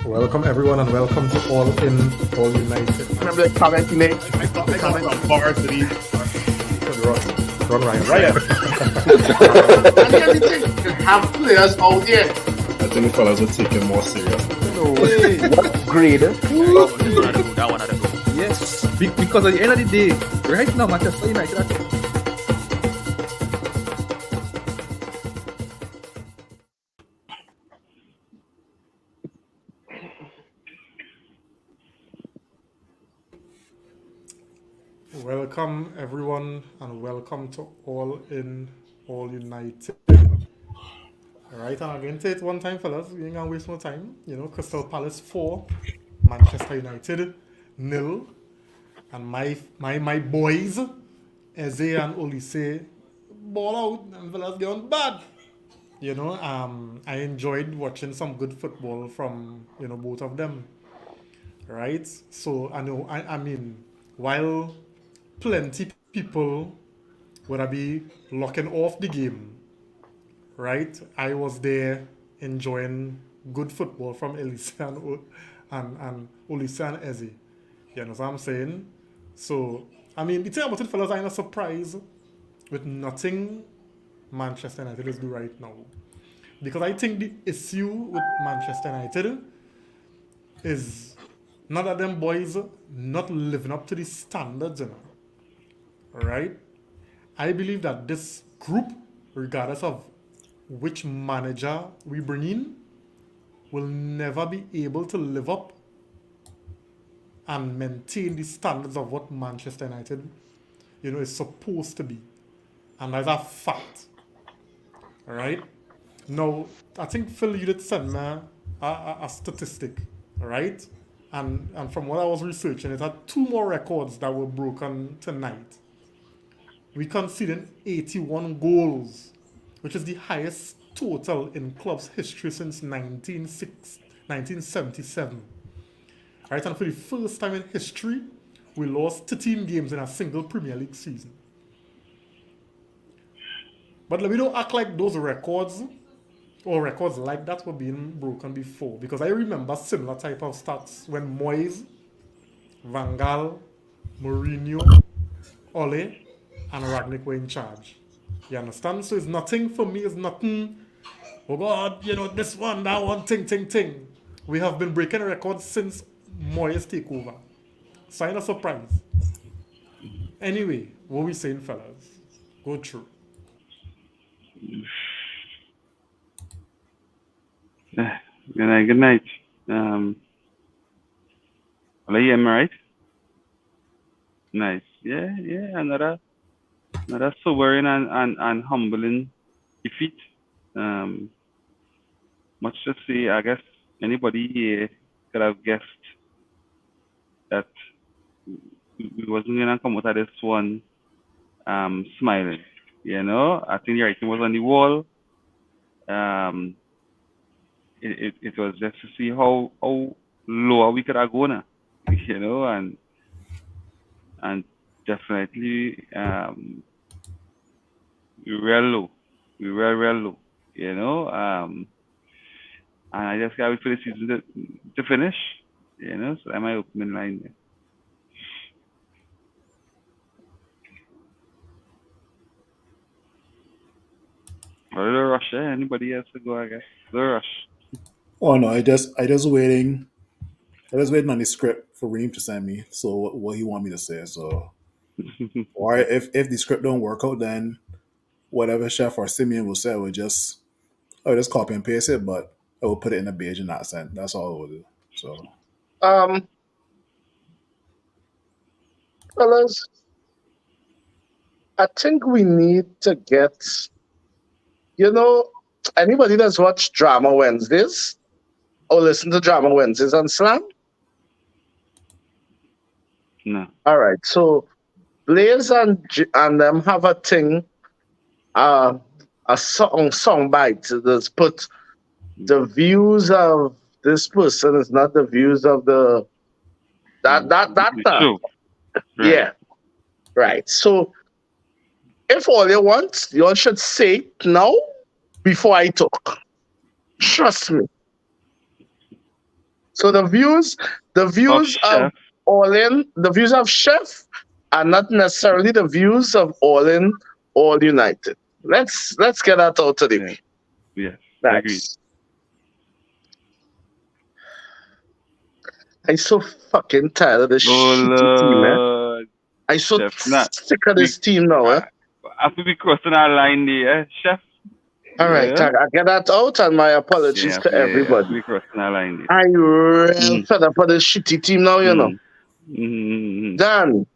Welcome everyone and welcome to All In, All United. Remember the comment he made? I got some bars to these. Run Ryan. Right. And everything. You have players out there. I think the fellas will take it more serious. No way. What grade? That one had to go. Yes. Because at the end of the day, right now, Manchester United are top. Welcome everyone and welcome to All In, All United. Alright, and again, take it one time, fellas. We ain't gonna waste no time. Crystal Palace 4, Manchester United 0. And my boys, Eze and Olise, ball out and fellas going bad. I enjoyed watching some good football from, both of them. Right? So, I mean, while plenty people would be locking off the game, right? I was there enjoying good football from Elisa and Olisa and Eze. You know what I'm saying? So, I mean, the thing about it, fellas, I'm not surprised with nothing Manchester United is doing right now. Because I think the issue with Manchester United is not that them boys not living up to the standards, right? I believe that this group, regardless of which manager we bring in, will never be able to live up and maintain the standards of what Manchester United, is supposed to be. And that's a fact. All right? Now, I think Phil, you did send me a statistic, right? And from what I was researching, it had 2 more records that were broken tonight. We conceded 81 goals, which is the highest total in club's history since 1977. Right, and for the first time in history, we lost 13 games in a single Premier League season. But we don't act like those records or records like that were being broken before. Because I remember similar type of stats when Moyes, Van Gaal, Mourinho, Ole, and Ragnick were in charge. You understand? So it's nothing for me, it's nothing, oh God, this one, that one, ting. We have been breaking records since Moyes take over. So I'm not surprised. Anyway, what we saying, fellas? Go through. Good night. Are you am I right? Nice. Yeah. Another sobering and humbling defeat. Much to say, I guess anybody here could have guessed that we wasn't gonna come out of this one smiling. I think the writing was on the wall. It was just to see how low we could have gone, and definitely we were low. We were real low, and I just can't wait for the season to finish, so that's my opening line there. A little rush, anybody else to go, I guess. A little rush. Oh no, I just waiting. I was waiting on the script for Reem to send me. So what he want me to say. So, or if the script don't work out, then whatever Chef or Simeon will say, I will just copy and paste it, but I will put it in a Bajan accent. That's all I will do. So, Fellas, I think we need to get, anybody that's watched Drama Wednesdays or listen to Drama Wednesdays on Slam? No. All right. So Blaze and them have a thing, a song bite. That's put the views of this person is not the views of the that. True. Right. Yeah. Right. So if all you want, you all should say it now before I talk. Trust me. So the views of Chef. All In, the views of Chef are not necessarily the views of All In, All United. Let's get that out today. Yeah. Yes, agreed. That's I'm so fucking tired of this Oh shitty team, eh? Lord. I'm so Chef, not sick of this team now, eh? After we crossing our line there, Chef. All right, Yeah. I get that out, and my apologies to everybody. We crossing our line there. I real fed up of this shitty team now, you know. Dan,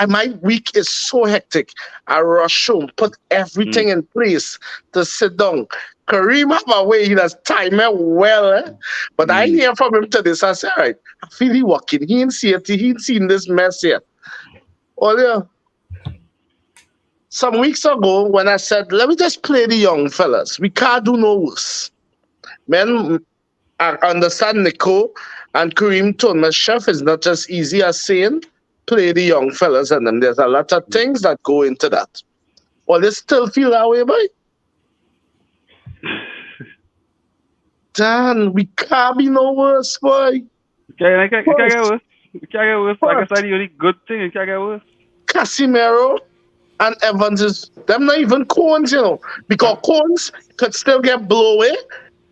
my week is so hectic. I rush home, put everything in place to sit down. Kareem have a way, he does time it well, eh? But I hear from him today, so I say, all right, I feel he walking. He ain't see it, he ain't seen this mess yet. Oh, yeah. Some weeks ago, when I said, let me just play the young fellas, we can't do no worse. Man, I understand Nico and Kareem told me, Chef, is not just easy as saying, play the young fellas and them. There's a lot of things that go into that. Well, they still feel that way, boy. Dan, we can't be no worse, boy. It can't get worse. It can't get worse. Like I said, the only good thing, it can't get worse. Casimiro and Evans is them not even Cones, you know, because Cones could still get blow away,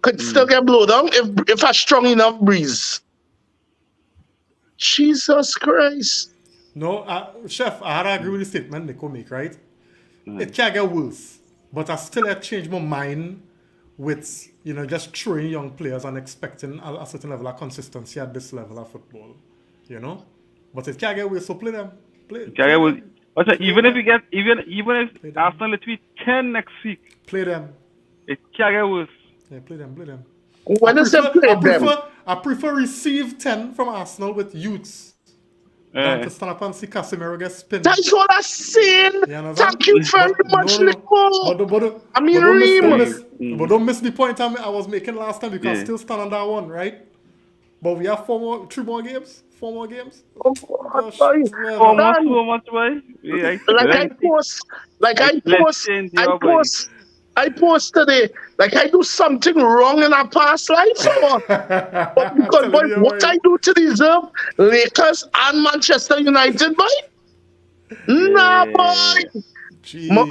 could still get blow down if a strong enough breeze. Jesus Christ. No, Chef, I had to agree with the statement Nico make, right? It can't get worse. But I still have changed my mind with, just throwing young players and expecting a certain level of consistency at this level of football. But it can't get worse, so play them. It can't get worse. But even if Arsenal let me 10 next week, play them. It can't get worse. Yeah, play them. When is them play them? I prefer receive 10 from Arsenal with youths than to stand up and see Casemiro get spinned. That's what I'm saying. Thank you very much, Nico. But don't miss the point I was making last time, because still stand on that one, right? But we have 4 more games. Oh, gosh, so much, boy. Yeah, I post today, like I do something wrong in a past life, but because what I do to deserve Lakers and Manchester United, boy? Nah, boy.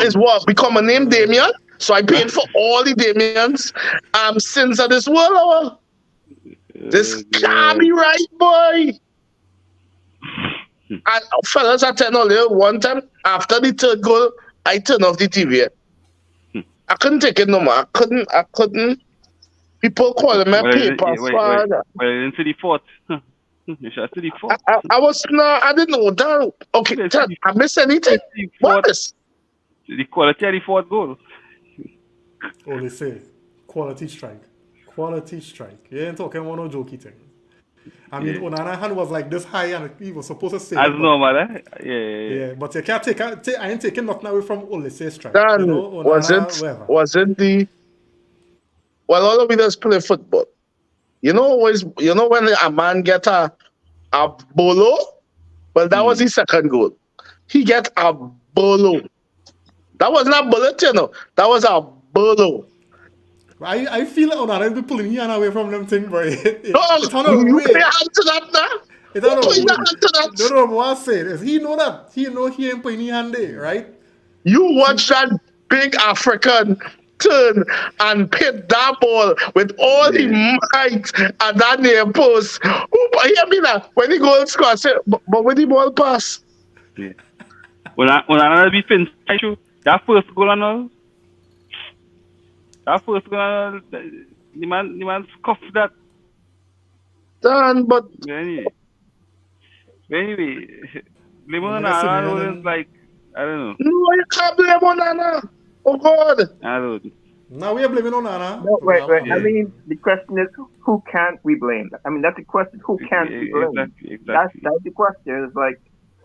Is what become a name Damien, so I paid for all the Damien's sins of this world. This can't be right, boy. And fellas, I tell you, one time after the third goal, I turned off the TV. I couldn't take it no more. I couldn't. People calling me paper father. Well, into the fourth. You should see the fourth. I didn't know that. Okay, I missed anything. What is? The quality of the fourth goal. Oh, they say quality strike. You ain't talking about no jokey thing. I mean, Onana hand was like this high and he was supposed to say as normal, eh? Yeah. But you can't take I ain't taking nothing away from Olise strike. Dan, Onana, was it the... Well, all of us play football. When a man get a bolo? Well, that was his second goal. He get a bolo. That was not bullet, That was a bolo. I feel Onana be pulling his hand away from them thing, boy. You pay hand to that now? No, what I say is he know that. He know he ain't putting his hand there, right? You watch that big African turn and hit that ball with all the might at that near post. Hear me now. When he goal score, I say, but when the ball pass? Yeah. Onana be finished. That first goal and all. The man scuffed that. Dan, but anyway, blame Onana is like, I don't know. No, you can't blame Onana. Oh God. I don't know. Now we are blaming Onana. No, wait. I mean, the question is, who can't we blame? I mean, that's the question. Who can't we blame? Exactly. That's the question. It's like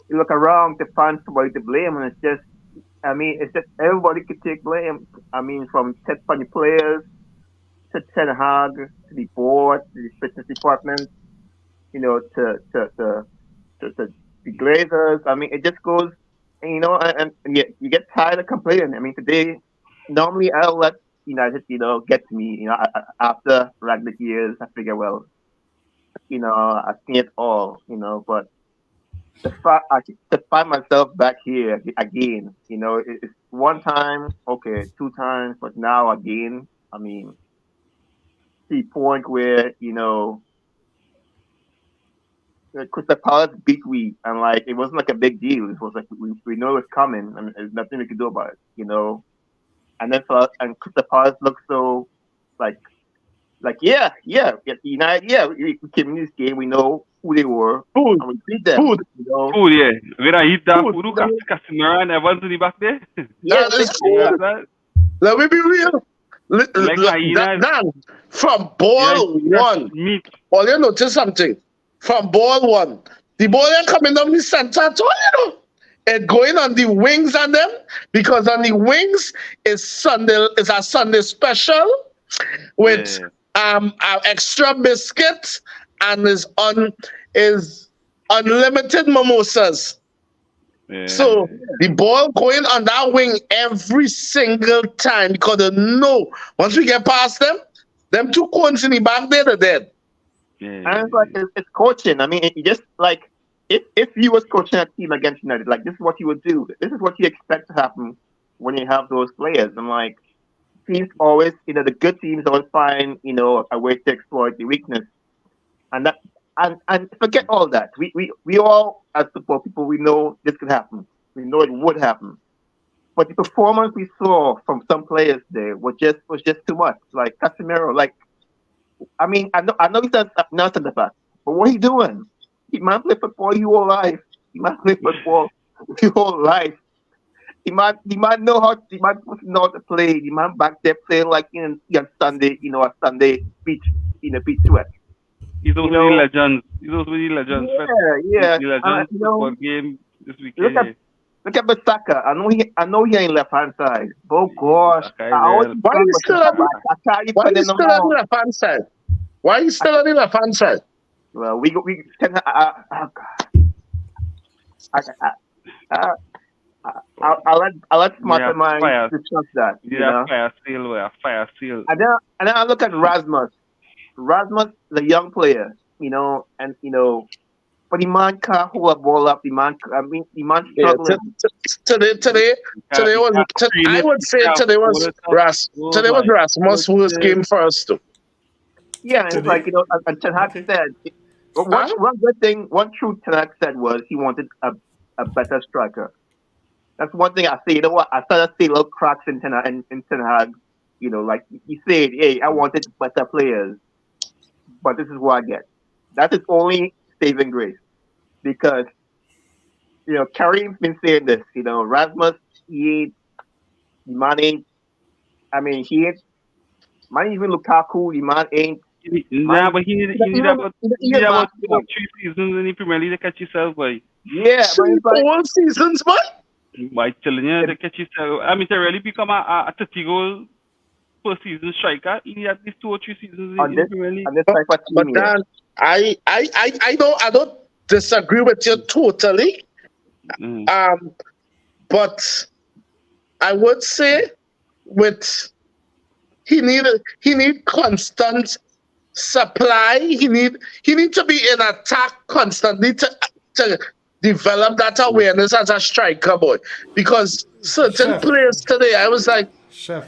you look around to find somebody to blame, and it's just everybody could take blame. I mean, from the players to Ten Hag to the board, to the fitness department, to the Glazers. I mean, it just goes, and you get tired of complaining. I mean, today, normally I'll let United, get to me. After rugby years, I figure, well, I've seen it all, but to find myself back here again, it's one time, okay, two times, but now again, I mean, the point where, Crystal Palace beat we, and like it wasn't like a big deal. It was like we know it's coming, and there's nothing we could do about it. And then and Crystal Palace looked so like United, we came in this game, we know who they were, Food, and we beat them. food. Food, yeah. When I eat that Food, food, Casemiro and Evans in the back there. Yeah, That is Yeah, food. that, Let me be real. Like hyena. Dan, from ball one, meat. all you notice something. From ball one, the ball ain't coming down the center at all, It going on the wings on them, because on the wings is a Sunday special with an extra biscuit and is unlimited mimosas. Yeah. So the ball going on that wing every single time, because they know once we get past them two cones in the back there, they're dead. Yeah. And it's like it's coaching. I mean, it just like if you was coaching a team against United, like this is what you would do. This is what you expect to happen when you have those players. And like teams always, the good teams always find a way to exploit the weakness. And that and forget all that. We all as football people, we know this could happen. We know it would happen. But the performance we saw from some players there was just too much. Like Casemiro, I mean, I know he's not center back, but what he doing? He man play football your whole life. He man play football your whole life. He man know how to play. The man back there playing like on Sunday, a Sunday beach sweat. He's also the legends. He's also the legends. Yeah. The legends football game this weekend. Look at Basaka. I know he ain't left hand side. Oh gosh. Why are you still on the left hand side? Why are you still on the left hand side? Well, we can. I'll let smarter minds discuss that. Fire seal. And then I look at Rasmus. Rasmus, the young player, but the man can't hold a ball up. The man struggling. I would say today was Rasmus' worst game for us too. Yeah, it's like and Ten Hag said. One good thing, one truth Ten Hag said was he wanted a better striker. That's one thing I say. You know what? I started to see little cracks in Ten Hag. Like he said, hey, I wanted better players, but this is what I get. That is only saving grace, because Karim's been saying this. Rasmus, he ain't. I mean, he ain't. Man, even Lukaku, the man ain't. Nah, but he need about 3 seasons in the Premier League to catch himself, boy. Yeah, 4 seasons, boy. By telling you to catch yourself. I mean, to really become a 30-goal per season striker, you need at least 2 or 3 seasons in the Premier League. But Dan, I don't disagree with you totally. But I would say he need constant supply. He need to be in attack constantly to develop that awareness as a striker, boy. Because certain players today, I was like, Chef,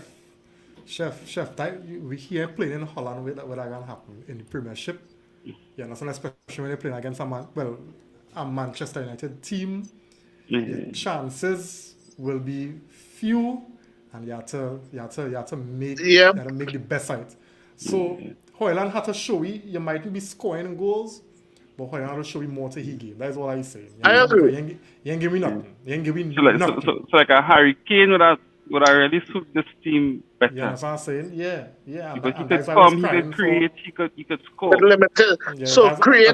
we here playing in Holland with that gonna happen in the Premiership. You understand, especially when you're playing against a Manchester United team. The chances will be few, and you have to make the best side. So Hoyland had to show you mightn't be scoring goals, but Hoyland had to show you more to his game. That's what I say. I agree. He ain't give me nothing. He ain't give me nothing. So like a Harry Kane would I really suit this team better? Yeah, that's what I'm saying. Yeah. Because he could come, he could create, he could score. Limited. Yeah, So create.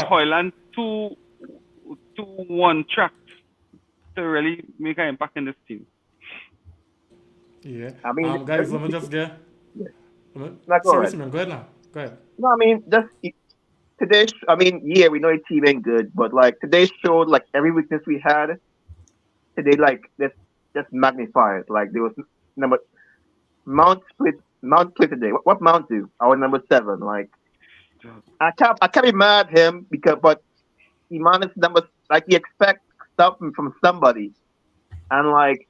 Hoyland 2-1 track to really make an impact in this team. Yeah. I mean, guys, let me just get. Go ahead now. Go ahead. No, I mean, today. I mean, yeah, we know the team ain't good, but like today showed like every weakness we had. Today, like just magnify it. Like there was Mount split today. What Mount do? Our number 7. Like I can't be mad at him but Iman is number, like, he expects stuff from somebody, and like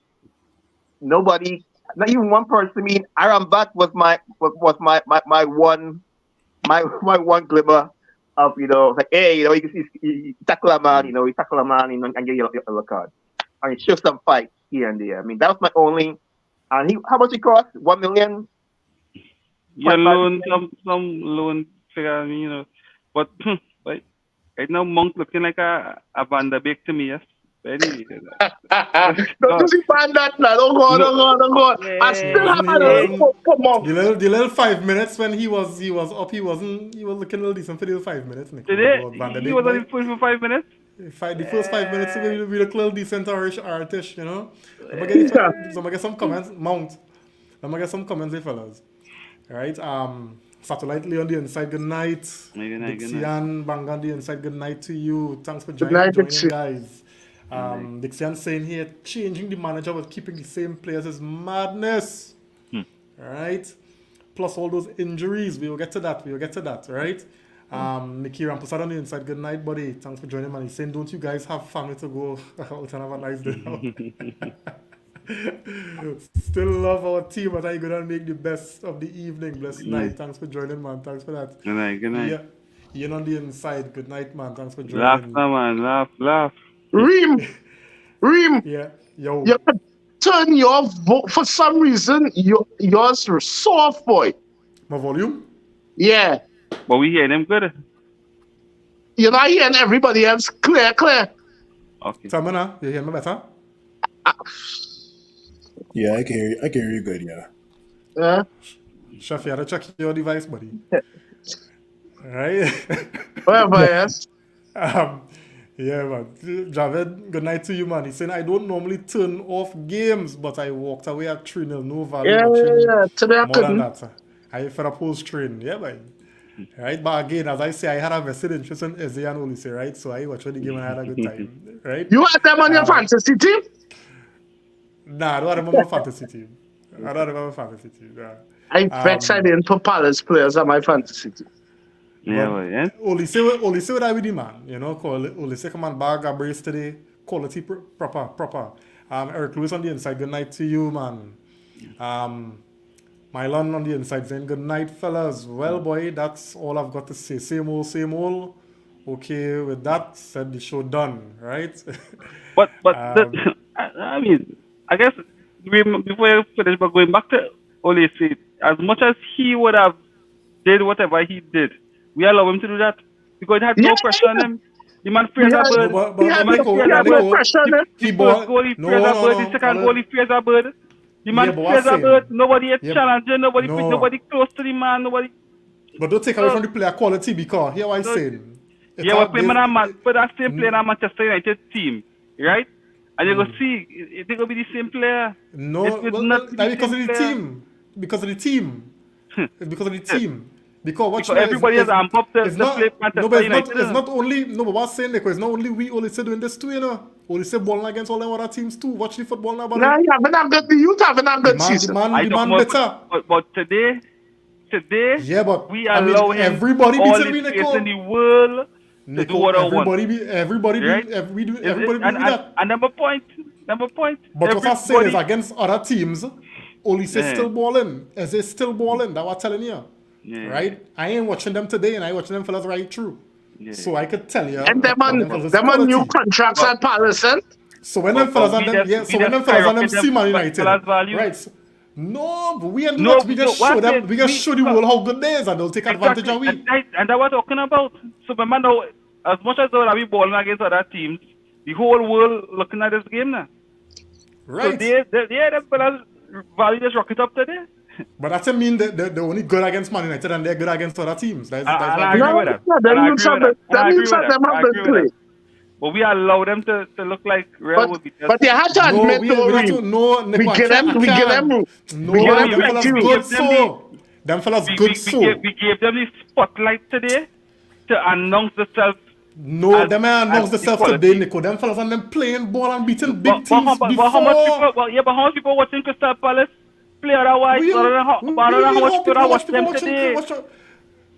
nobody, not even one person. I mean, Aaron Butt was my one glimmer of, like, hey, he tackle a man, he tackle a man, and get a yellow card, and he show some fight here and there. I mean, that was my only. And how much he cost? 1 million. Yeah, some loan figure, I mean, but like right now, Monk looking like a Van der Beek to me, yes. But anyway, Don't you find that now? Don't go. I still have come on. The little 5 minutes when he was up, he was looking a little decent for the little 5 minutes. Nick. today Van der he Beek, was boy. only put for 5 minutes. The first 5 minutes we look a little decent artish, you know. Let me get some comments. Mount. Let me get some comments, fellas. All right. Satellite Lee on the inside. Good night. Good night. Dixian Bang on the inside. Good night to you. Thanks for night, joining, Dixie. guys. Dixian saying here, changing the manager but keeping the same players is madness. All right. Plus all those injuries. We will get to that. Right. Nikki Rampusad on the inside. Good night, buddy. Thanks for joining, man. He's saying, don't you guys have family to go out and have a nice day? Still love our team, but I'm gonna make the best of the evening. Blessed night. Thanks for joining, man. Thanks for that. Good night. Yeah. Ian on the inside. Good night, man. Thanks for joining. Laugh, now, man. Laugh. Reem. Yeah. Yo. You could turn your vote for some reason. Yours were soft, boy. My volume? Yeah. But we hear them good. You're not hearing everybody else clear. Okay. Tell me now. You hear me better? Yeah, I can hear you good, yeah. Yeah. Chef, you had to check your device, buddy. Alright? Whatever, yes. Yeah, man. Javed, good night to you, man. He's saying, I don't normally turn off games, but I walked away at 3-0. No value. Yeah. Today I More than couldn't. that. I fed a post train. Yeah, man. Right? But again, as I say, I had a vested interest in Eze and Olise, right? So I watched the game and I had a good time. Right? You had them on your fantasy team? Nah, I don't have my fantasy team. Nah. I bet I didn't put Palace players on my fantasy team. Yeah, well, yeah. Olise would I with the man, you know, call Olise come and bag a brace today. Quality proper. Eric Lewis on the inside, good night to you, man. Mylon on the inside saying good night, fellas. Well, boy, that's all I've got to say. Same old. Okay, with that said, the show done, right? But I mean, I guess before you finish, but going back to Olise, as much as he would have did whatever he did, we allow him to do that because it had no pressure on him. The man fears a bird. He had no pressure on him. He First goal he fears a bird. The second goal he fears a bird. The man fears a bird. Nobody is challenging. Nobody close to the man. Nobody. But don't take away from the player quality because here what I'm saying. Yeah, we're playing for that same player in a Manchester United team, right? And you're going to see, it's going to be the same player. No, that's because of the team. Because of the team. It's because of the team. Because everybody has amped up to play Manchester United. It's not only, no, but what's saying, it's not only we Olise doing this too, you know. Olise balling against all them other teams too. Watch the football now, buddy. Nah, you haven't a good season. The man better. But today, yeah, but we allow everybody all beats the it, space in the world to do what I want. Everybody do that. And number point. But what I'm saying is against other teams, Olise still balling. Eze still balling. That's what I'm telling you. Yeah. Right? I ain't watching them today and I watching them fellas right through. Yeah. So I could tell you. And them on new contracts at Palace, eh? So when them fellas and them see Man United. Right. So, no, but we just show them. We just show the world how good they is, and they'll take advantage of we. And that's what I'm talking about. So remember now, as much as we balling against other teams, the whole world looking at this game now. Right. So the fellas value just rocket up today. But that doesn't mean that they're only good against Man United and they're good against other teams. That's I agree with that. That means that them have been played. But we allow them to look like Real would be. But you have to admit, we give them room. Them fellas good so. We gave them the spotlight today to announce themselves. No, them may announce themselves today, Nico. Them fellas and them playing ball and beating big teams before. But how much people watching Crystal Palace? player I watch, We- rather than how we- rather we- than we how much know people I people watch them watch today. watch-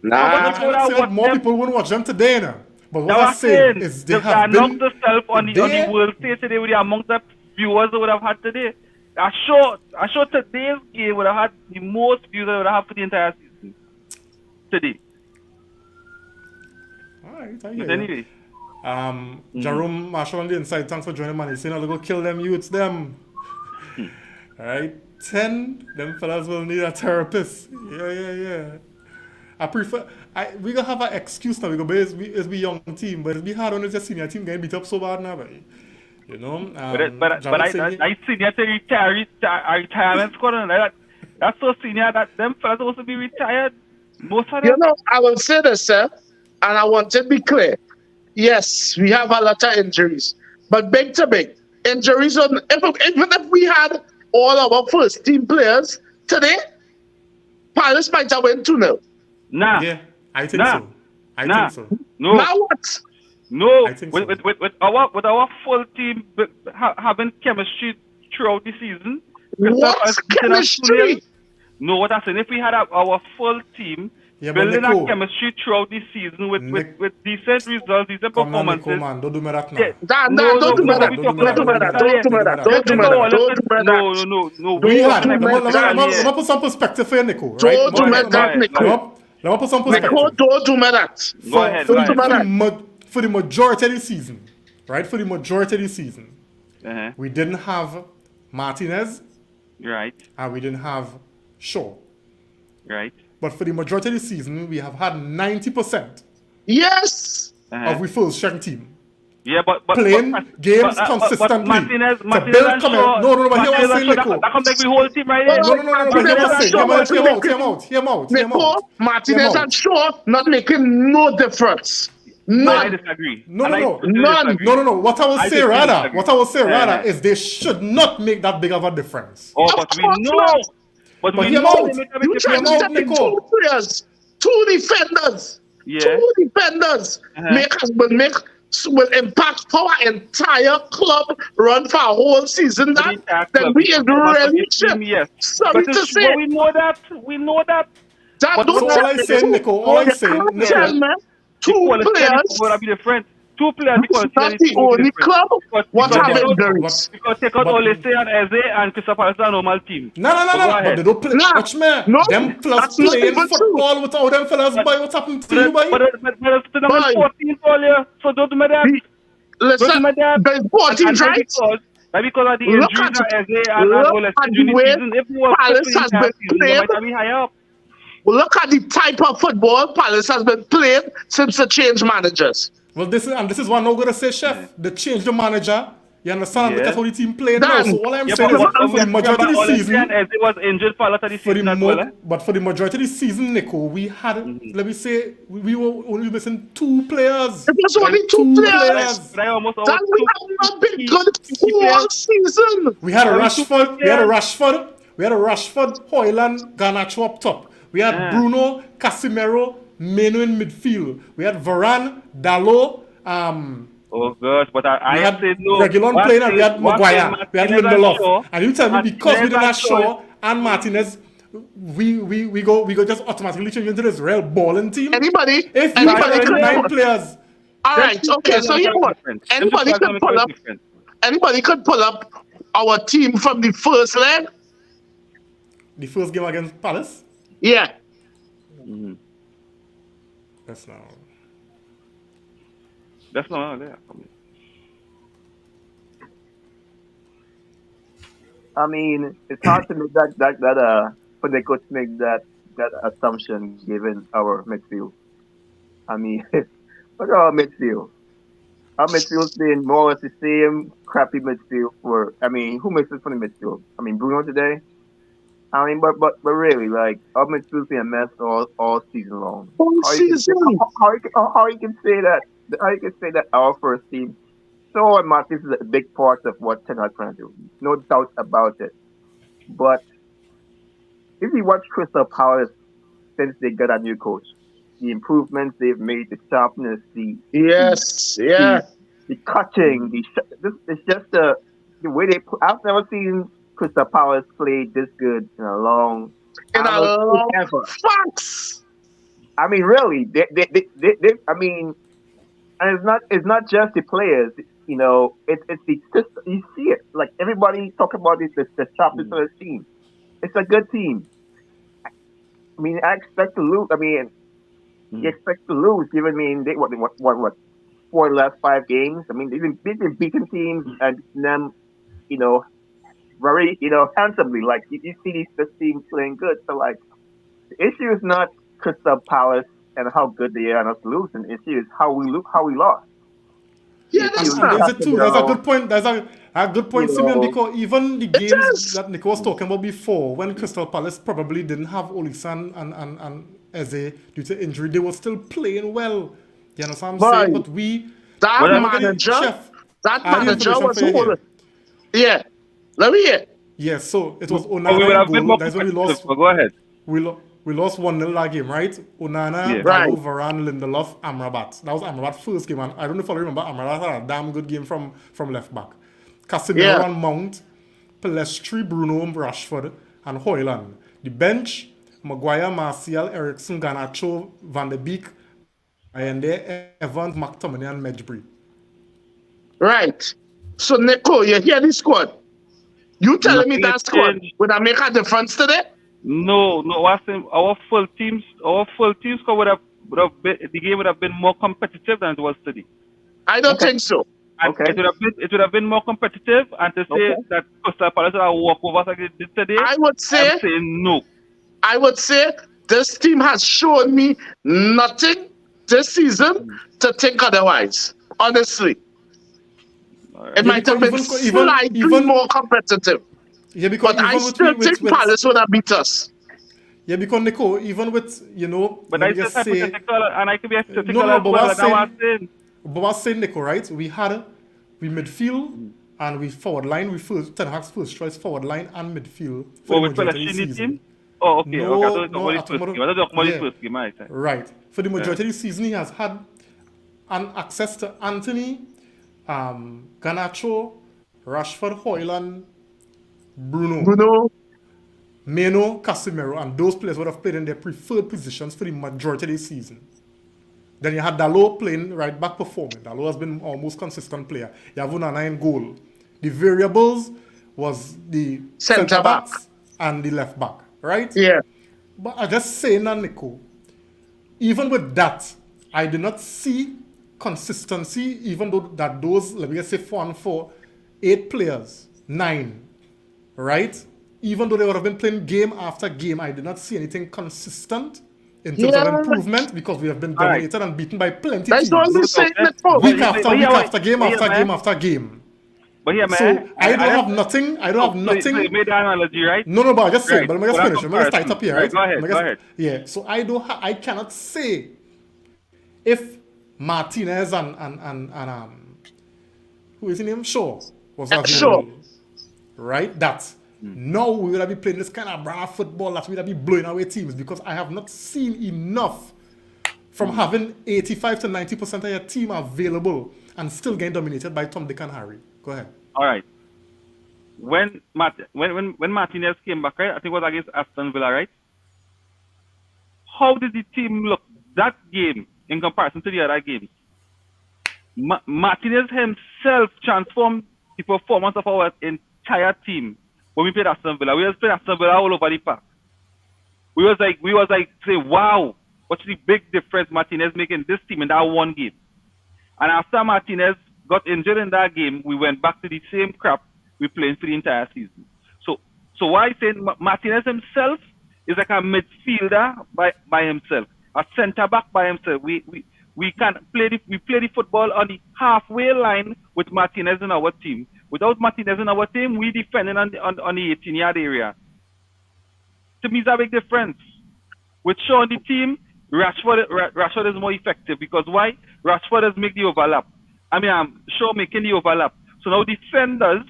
Nah, But I'm not saying that more them- people wouldn't watch them today now. But what Now I'm I'm saying saying is they the have amount been of self on the there. world stage today with the amount of viewers they would have had today. I sure today's game would have had the most views I would have for the entire season. Today. All right, I But hear you. anyway. Jerome Marshall on the inside, thanks for joining, man. He's saying, I'll go kill them youths, them. All right, 10, them fellas will need a therapist. Yeah. I prefer, we gonna have an excuse now, because it's we young team, but it's be hard on the senior team getting beat up so bad now, buddy. You know? But I senior to retirement squad and that. That's so senior that them fellas supposed to be retired. Most of you them. know, I will say this, sir, and I want to be clear. Yes, we have a lot of injuries, but big to big injuries. Even if we had all our first team players today, Palace might have won 2-0. Nah. Yeah, I think Nah. so. I Nah. think so. No. Now what? No, I think with, so. with our full team having chemistry throughout the season. What chemistry? No, what I'm saying, if we had our full team Yeah, but building Nico, our chemistry throughout the season with decent results, decent come on, performances. Nico, man, don't do me that now. Yeah. Don't do me that. Don't do me that. Don't do me that. Don't do me that. Don't do me that. Don't do me that. No. We had, let do me put some perspective for you, Nico, right? Don't do me ahead, that, go Nico. Let me put some perspective. Nico, don't do me that. Go ahead. For the majority of the season, right? For the majority of the season, Uh-huh. we didn't have Martinez Right. and we didn't have Shaw. Right. But for the majority of the season, we have had 90% Yes. Uh-huh. of we full strength team. Yeah, but Playing games consistently. Martinez To build and comment. Shaw. No, but hear what I'm saying, That Nico. comes like the whole team right here. No, but hear what I'm saying. Hear him out. Nico, Martinez and Shaw not making no difference. No, I None. disagree. No. None. No. What I will I say disagree. rather is they should not make that big of a difference. Oh, Of but we course know. not. But But we hear know out. they make a big You try difference. to out, step in Nico. 2 players, 2 defenders, Yeah. 2 defenders will impact our entire club run for a whole season. Then we is really Yes. sorry But to say. we know that. We know that. That but don't So so all I say, Nico, all I say, tell Nico, me 2 Quality players. will be different. 2 players. This is not the only club what Because- have but- injuries. Because take out But- Olise and Eze and Crystal Palace are normal team. No. Go But ahead. they don't play. Nah. Watch me. No, Them fellas that's not playing even true. football without them fellas, boy. What's happened to you, boy? But it's still number Boy. 14 earlier, so don't do me that. Listen, there's 14 right? Because of the Look injuries at- that Eze and look Olise at the during the way season, if we were Palace playing has that been season, playing. we might be higher up. Look at the type of football Palace has been playing since the change managers. Well, this is what I'm not gonna say, chef. They changed the manager. You understand? Yeah. That's how the team playing now. Dan. So all I'm Yeah, saying but is for the majority of the season, and Eze was injured for a lot of the for the season as well. Eh? but for the majority of the season, Nico, we had let me say we were only missing 2 players. It was only 2 Two players. players. But I almost That we have not been good all season. We had a Only Rashford. two We had a players. Rashford. We had a Rashford, Hoyland, Garnacho up top. We had Yeah. Bruno, Casemiro, Meno in midfield. We had Varane, Dalot. Oh gosh, but I We had said no. Reguilon One playing and we thing- had one thing Maguire. We had Martinez and Shaw- Lindelof. And you tell me because we Martinez didn't have and Shaw- Shaw and Martinez, we go just automatically change into this real balling team. Anybody If you anybody had could 9 put, players, all right, okay, so you know what? Anybody could pull up our team from the first leg. the first game against Palace, Yeah. that's now. That's not there. I mean, it's hard to make that for the coach to make that assumption given our midfield. I mean, look at our midfield. Our midfield's been more or less the same crappy midfield who makes it for the midfield? I mean, Bruno today. I mean, but really, like, our midfield's been a mess all season long. All How you can season. how you can say that? How you can say that our first team? So Martinez is a big part of what Ten Hag trying to do. No doubt about it. But if you watch Crystal Palace since they got a new coach, the improvements they've made, the sharpness, Yes. Yeah. the cutting, it's just the way they. I've never seen Crystal Palace played this good in a long, In I a don't know, long ever. facts. I mean, really, I mean, and it's not just the players. You know, it's the system. You see it, like everybody talk about it. The sharpness of the team. It's a good team. I mean, I expect to lose. I mean, you expect to lose, given they what 4 of the last 5 games. I mean, they've been beating teams and beating them, you know, very handsomely. Like you see this team playing good. So like, the issue is not Crystal Palace and how good they are and us losing. The issue is how we lost. Yeah, If that's you And not. there's a two. There's a good point. There's a good point, You Simeon, know, because even the It games is. that Nick was talking about before, when Crystal Palace probably didn't have Olisan and Eze due to injury, they were still playing well. You understand what I'm saying? Boy, But we that But never get it. manager, Chef, that I have the manager information was for you here. Yeah. Let me hear. Yes, so it was But we Onana would in have been goal. more That's when we competitive. lost. But go ahead. We lost 1-0 that game, right? Onana, Yeah. Right. Gallo, Varane, Lindelof, Amrabat. That was Amrabat's first game, and I don't know if I remember. Amrabat had a damn good game from left back. Casemiro Yeah. and Mount, Pelestri, Bruno, Rashford, and Hoyland. The bench: Maguire, Martial, Ericsson, Garnacho, Van de Beek, Allende, Evans, McTominay, and Medjbri. Right. So, Nico, you hear the squad? You telling me Nothing that has squad changed. would that make a difference today? No. What's in our full teams score would have been, the game would have been more competitive than it was today. I don't think so. And Okay. it would have been more competitive. And to say Okay. that Crystal Palace would have walk over like it did today, I would say, I'm saying no. this team has shown me nothing this season to think otherwise. Honestly, it might have been slightly more competitive, Yeah, because but I even still think Palace would have beat us. yeah, because Nico, even with But let I me just just say. hypothetical, and I could be hypothetical No, as but well. what Like I I'm was saying. But what saying, Nico, right? We midfield and we forward line. We Ten Hag's first choice forward line and midfield for Oh, the with majority of the Pelestri season. team? Oh, okay. No, Okay, I thought no, it I was thought first about- game. I thought it was yeah. first game. Right. Right. For the majority of the season, he has had access to Anthony, Garnacho, Rashford, Hoyland, Bruno, Meno, Casemiro, and those players would have played in their preferred positions for the majority of the season. Then you had Dalot playing right back performing. Dalot has been almost consistent player. You have Onana in goal. The variables was the Centre centre back. backs and the left back, right? Yeah. But I just say now, Nico, even with that, I did not see consistency, even though that those, let me just say 4 and 4, 8 players, 9, right? Even though they would have been playing game after game, I did not see anything consistent in terms of Yeah. improvement because we have been All right. dominated and beaten by plenty That's teams. all I'm saying, Nico. Week But- after but week yeah, after game but after yeah, game man. after game. But yeah, man. So I don't have nothing. I don't have nothing. So you made the analogy, right? No, but I just say, Right. but let me just Well, finish. Let me just comparison. tight up here, Right, right? go ahead, Let me go just- ahead. Yeah, so I cannot say if Martinez and who is his name? Shaw was available, Shaw. right? That now we would have been playing this kind of brand of football that we would have been blowing away teams because I have not seen enough from having 85 to 90% of your team available and still getting dominated by Tom, Dick, and Harry. Go ahead. All right. When Martinez came back, right? I think it was against Aston Villa, right? How did the team look that game in comparison to the other games? Martinez himself transformed the performance of our entire team when we played Aston Villa. We was playing Aston Villa all over the park. We was like say, wow, what's the big difference Martinez making this team in that one game? And after Martinez got injured in that game, we went back to the same crap we played for the entire season. So why I say Martinez himself is like a midfielder by himself, a centre back by himself. We can play the football on the halfway line with Martinez in our team. Without Martinez in our team, we defending on the 18-yard area. To me, it's a big difference. With Shaw on the team, Rashford is more effective because why? Rashford has make the overlap. Shaw making the overlap. So now defenders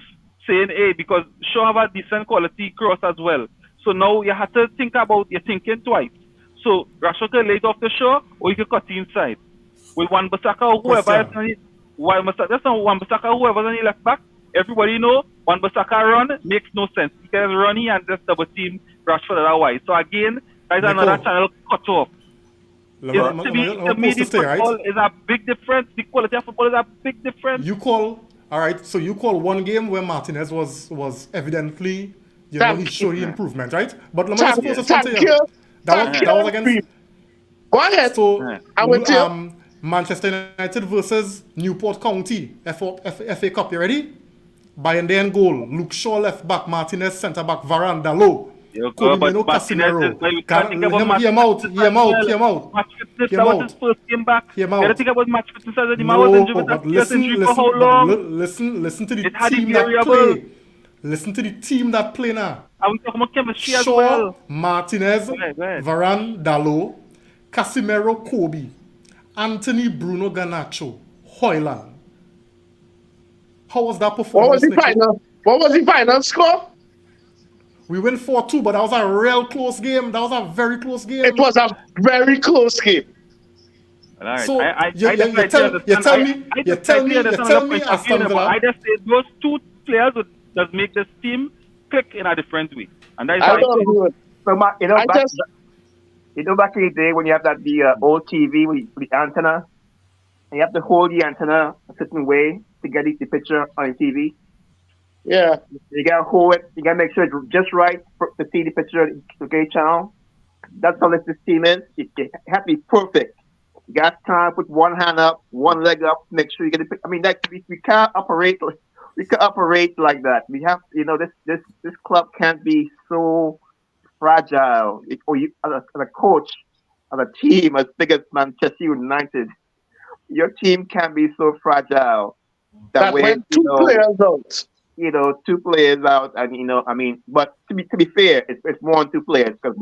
saying, hey, because Shaw have a decent quality cross as well. So now you have to you're thinking twice. So Rashford can lay it off the Shaw or you can cut the inside. With Wan-Bissaka or whoever is on the Wan-Bissaka or whoever's on the left back, everybody know Wan-Bissaka run makes no sense. He can run here and just double team Rashford otherwise. So again, there's another Nico. channel cut off. Let me To me, post the this there, football right? is a big difference. The quality of football is a big difference. You call, all right, so you call one game where Martinez was evidently, he Thank showed the you. improvement, right? But let me just post this one to Thank you. you. That Thank was you. against, Go ahead. so, I'm with you. Manchester United versus Newport County, FA Cup, you ready? Bayern then goal, Luke Shaw left back, Martinez centre back, Varane, Dalot, But Codimeno, Martinez Casemiro. is, but you can't think about Hear him out, hear him out, hear him out. Match fitness, Hear that him was out. his first game back. Hear him You gotta out. think about match fitness as the man was No, injured with but that serious injury for how but long? listen to the It had a team that variable. play. Listen to the team that play now. And we talking about chemistry as Shaw, well. Martinez, Go ahead. Varane, Dalot, Casemiro, Kobe, Anthony, Bruno, Garnacho, Hoyland. How was that What was performance, the Nico? final? What was the final score? We win 4-2, but that was a real close game. That was a very close game. It was a very close game. All right. So, I you definitely tell understand. me, I you definitely tell me, understand your point of Aston view, but Villa. I just say those two players that make this team click in a different way. And that is I how don't agree with So, I just back in the day when you have the old TV with the antenna, and you have to hold the antenna a certain way to get the picture on the TV. yeah. You gotta hold it. You gotta make sure it's just right to see the picture of the gay channel. That's how this team is. It has to be perfect. You got time. Put one hand up, one leg up. Make sure you get it. I mean, that we can't operate. We can operate like that. We have, this club can't be so fragile. Or you, as a coach, as a team as big as Manchester United, your team can be so fragile That way, went two players out. two players out, and but to be fair, it's more than two players because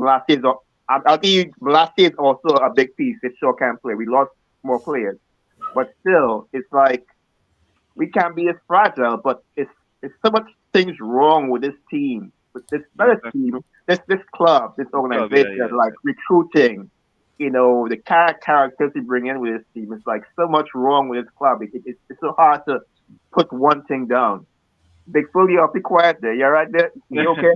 I'll give you Blasty is also a big piece. It sure can play. We lost more players, but still, it's like we can't be as fragile. But it's so much things wrong with this team, with this team, this club, this organization, like recruiting. The characters you bring in with this team. It's like so much wrong with this club. It's so hard to put one thing down. Big Phil, you be quiet there. You're right there. You okay?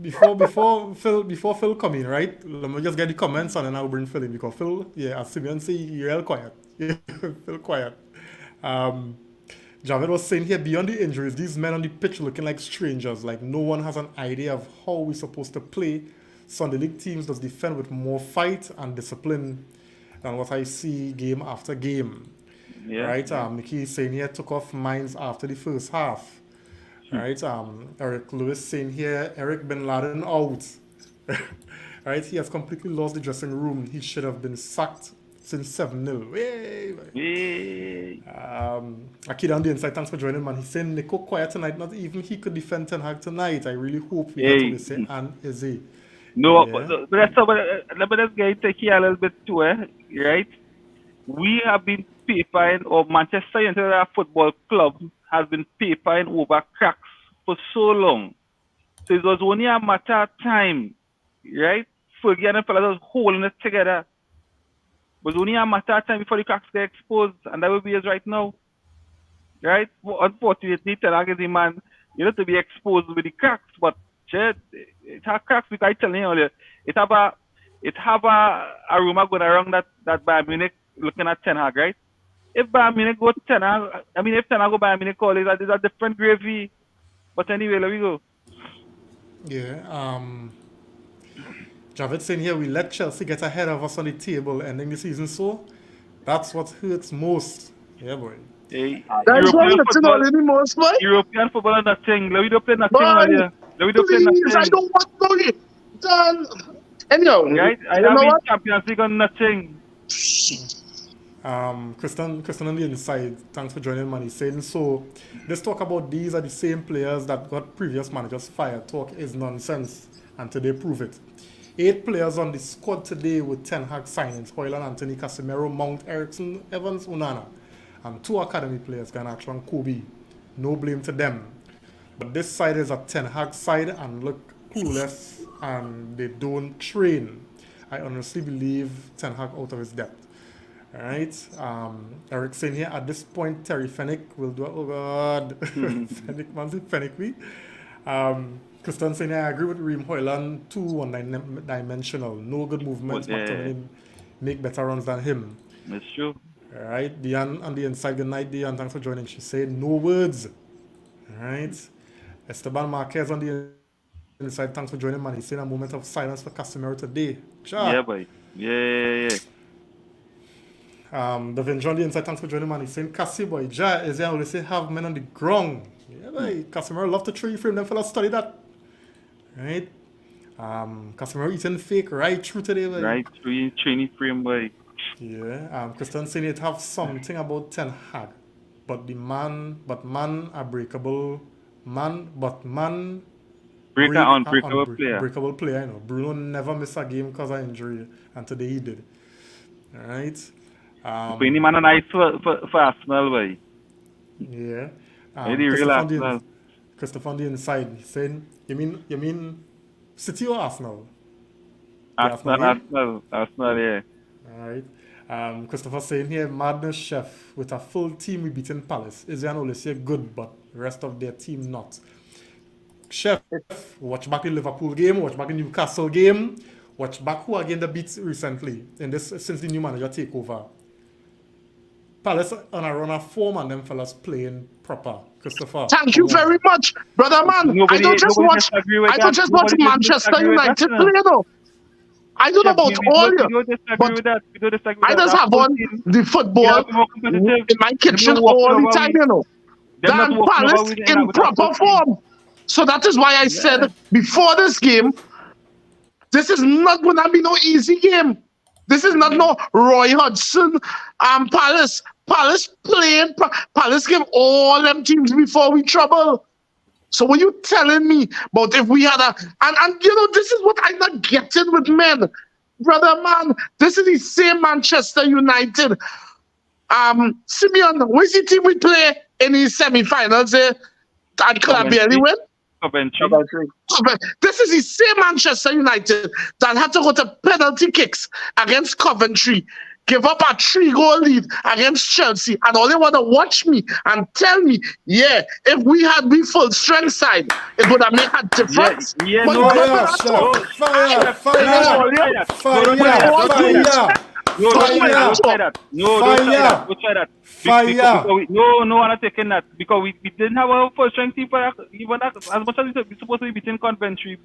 Before Phil come in, right? Let me just get the comments and then I'll bring Phil in because Phil, as Simeon say, you're real quiet. Phil quiet. Javed was saying here, beyond the injuries, these men on the pitch looking like strangers. Like no one has an idea of how we're supposed to play. Sunday League teams does defend with more fight and discipline than what I see game after game. Yeah. Right? Mickey saying here took off minds after the first half. Right? Eric Lewis saying here, Eric Bin Laden out. Right? He has completely lost the dressing room. He should have been sacked since 7-0. Akid on the inside, thanks for joining, man. He's saying Nico quiet tonight. Not even he could defend Ten Hag tonight. I really hope we get to the say and Izzy. No, Yeah. but let me just get into here a little bit too, right? We have been papering, or Manchester United Football Club has been papering over cracks for so long. So it was only a matter of time, right? Fergie and the fellas was holding it together. It was only a matter of time before the cracks get exposed, and that will be us right now. Right? Unfortunately, Ten Hag is the man, to be exposed with the cracks, but it has cracks because I tell you earlier, it have a rumor going around that Bayern Munich looking at Ten Hag, right? If Bayern Munich go to Ten Hag, if Ten Hag go Bayern Munich, it's a different gravy. But anyway, let me go. Yeah. Javed saying here, we let Chelsea get ahead of us on the table ending the season, so that's what hurts most. Yeah, boy. Hey, That's why it's not anymore, boy. European football are nothing. Let me do play nothing Boy, earlier. Let me do play Please, I nothing. don't want to go done. Anyhow, Right? I you know have been what? Champions League on nothing. Christian on the inside, thanks for joining, man. He's saying, so let's talk about these are the same players that got previous managers fired. Talk is nonsense, and today prove it. 8 players on the squad today with Ten Hag signings: Hoyland, Anthony, Casemiro, Mount, Ericsson, Evans, Onana, and 2 academy players, Garnacho and Kobe. No blame to them. But this side is a Ten Hag side and look clueless and they don't train. I honestly believe Ten Hag out of his depth. All right. Eric saying here at this point, Terry Fennick will do it. Oh God, Fennick, man, Fennick, we. Christian saying I agree with Reem Hoyland, too one-dimensional. No good movements. McTominay make better runs than him. That's true. All right. Diane on the inside. Good night, Diane. Thanks for joining. She said no words. All right. Esteban Marquez on the inside. Thanks for joining, man. He's saying a moment of silence for Casemiro today. Ja. Yeah, boy. Yeah. The Vinjon on the inside. Thanks for joining, man. He's saying Cassie boy. Ja is there. Always say have men on the ground. Yeah, boy. Casemiro love to tree frame. Them fellas study that. Right. Casemiro eating fake right through today, boy. Right through training frame, boy. Yeah. Christian saying it have something about Ten Hag, but man are breakable. Man. Unbreakable player. Breakable player, you know. Bruno never missed a game because of injury, and today he did. All right. Any man nice for Arsenal, boy. Yeah. Really real Arsenal. Christopher on the inside he's saying, you mean City or Arsenal? Arsenal, yeah. All right. Christopher saying here, madness chef with a full team we beaten Palace. Israel and Olise good, but the rest of their team not. Chef, watch back the Liverpool game, watch back the Newcastle game, watch back who again the beats recently in this since the new manager take over. Palace on a run of form and them fellas playing proper. Christopher. Thank you very much, brother man. I don't just watch Manchester United play though. I don't know about all you, but I just have on the football in my kitchen all the time, you know. Dan Palace in proper form. So that is why I said before this game, this is not going to be no easy game. This is not no Roy Hodgson Palace. Palace gave all them teams before we trouble. So what you telling me about if we had and you know, this is what I'm not getting with men. Brother man, this is the same Manchester United. Simeon, where's the team we play in the semi-finals and could barely win? Coventry. This is the same Manchester United that had to go to penalty kicks against Coventry, give up a 3-goal lead against Chelsea, and all they want to watch me and tell me, yeah, if we had the full strength side, it would have made a difference. Yeah, But no, Fire! No, I'm not taking that because we didn't have a full strength team for even that, as much as we're supposed to be beating Coventry.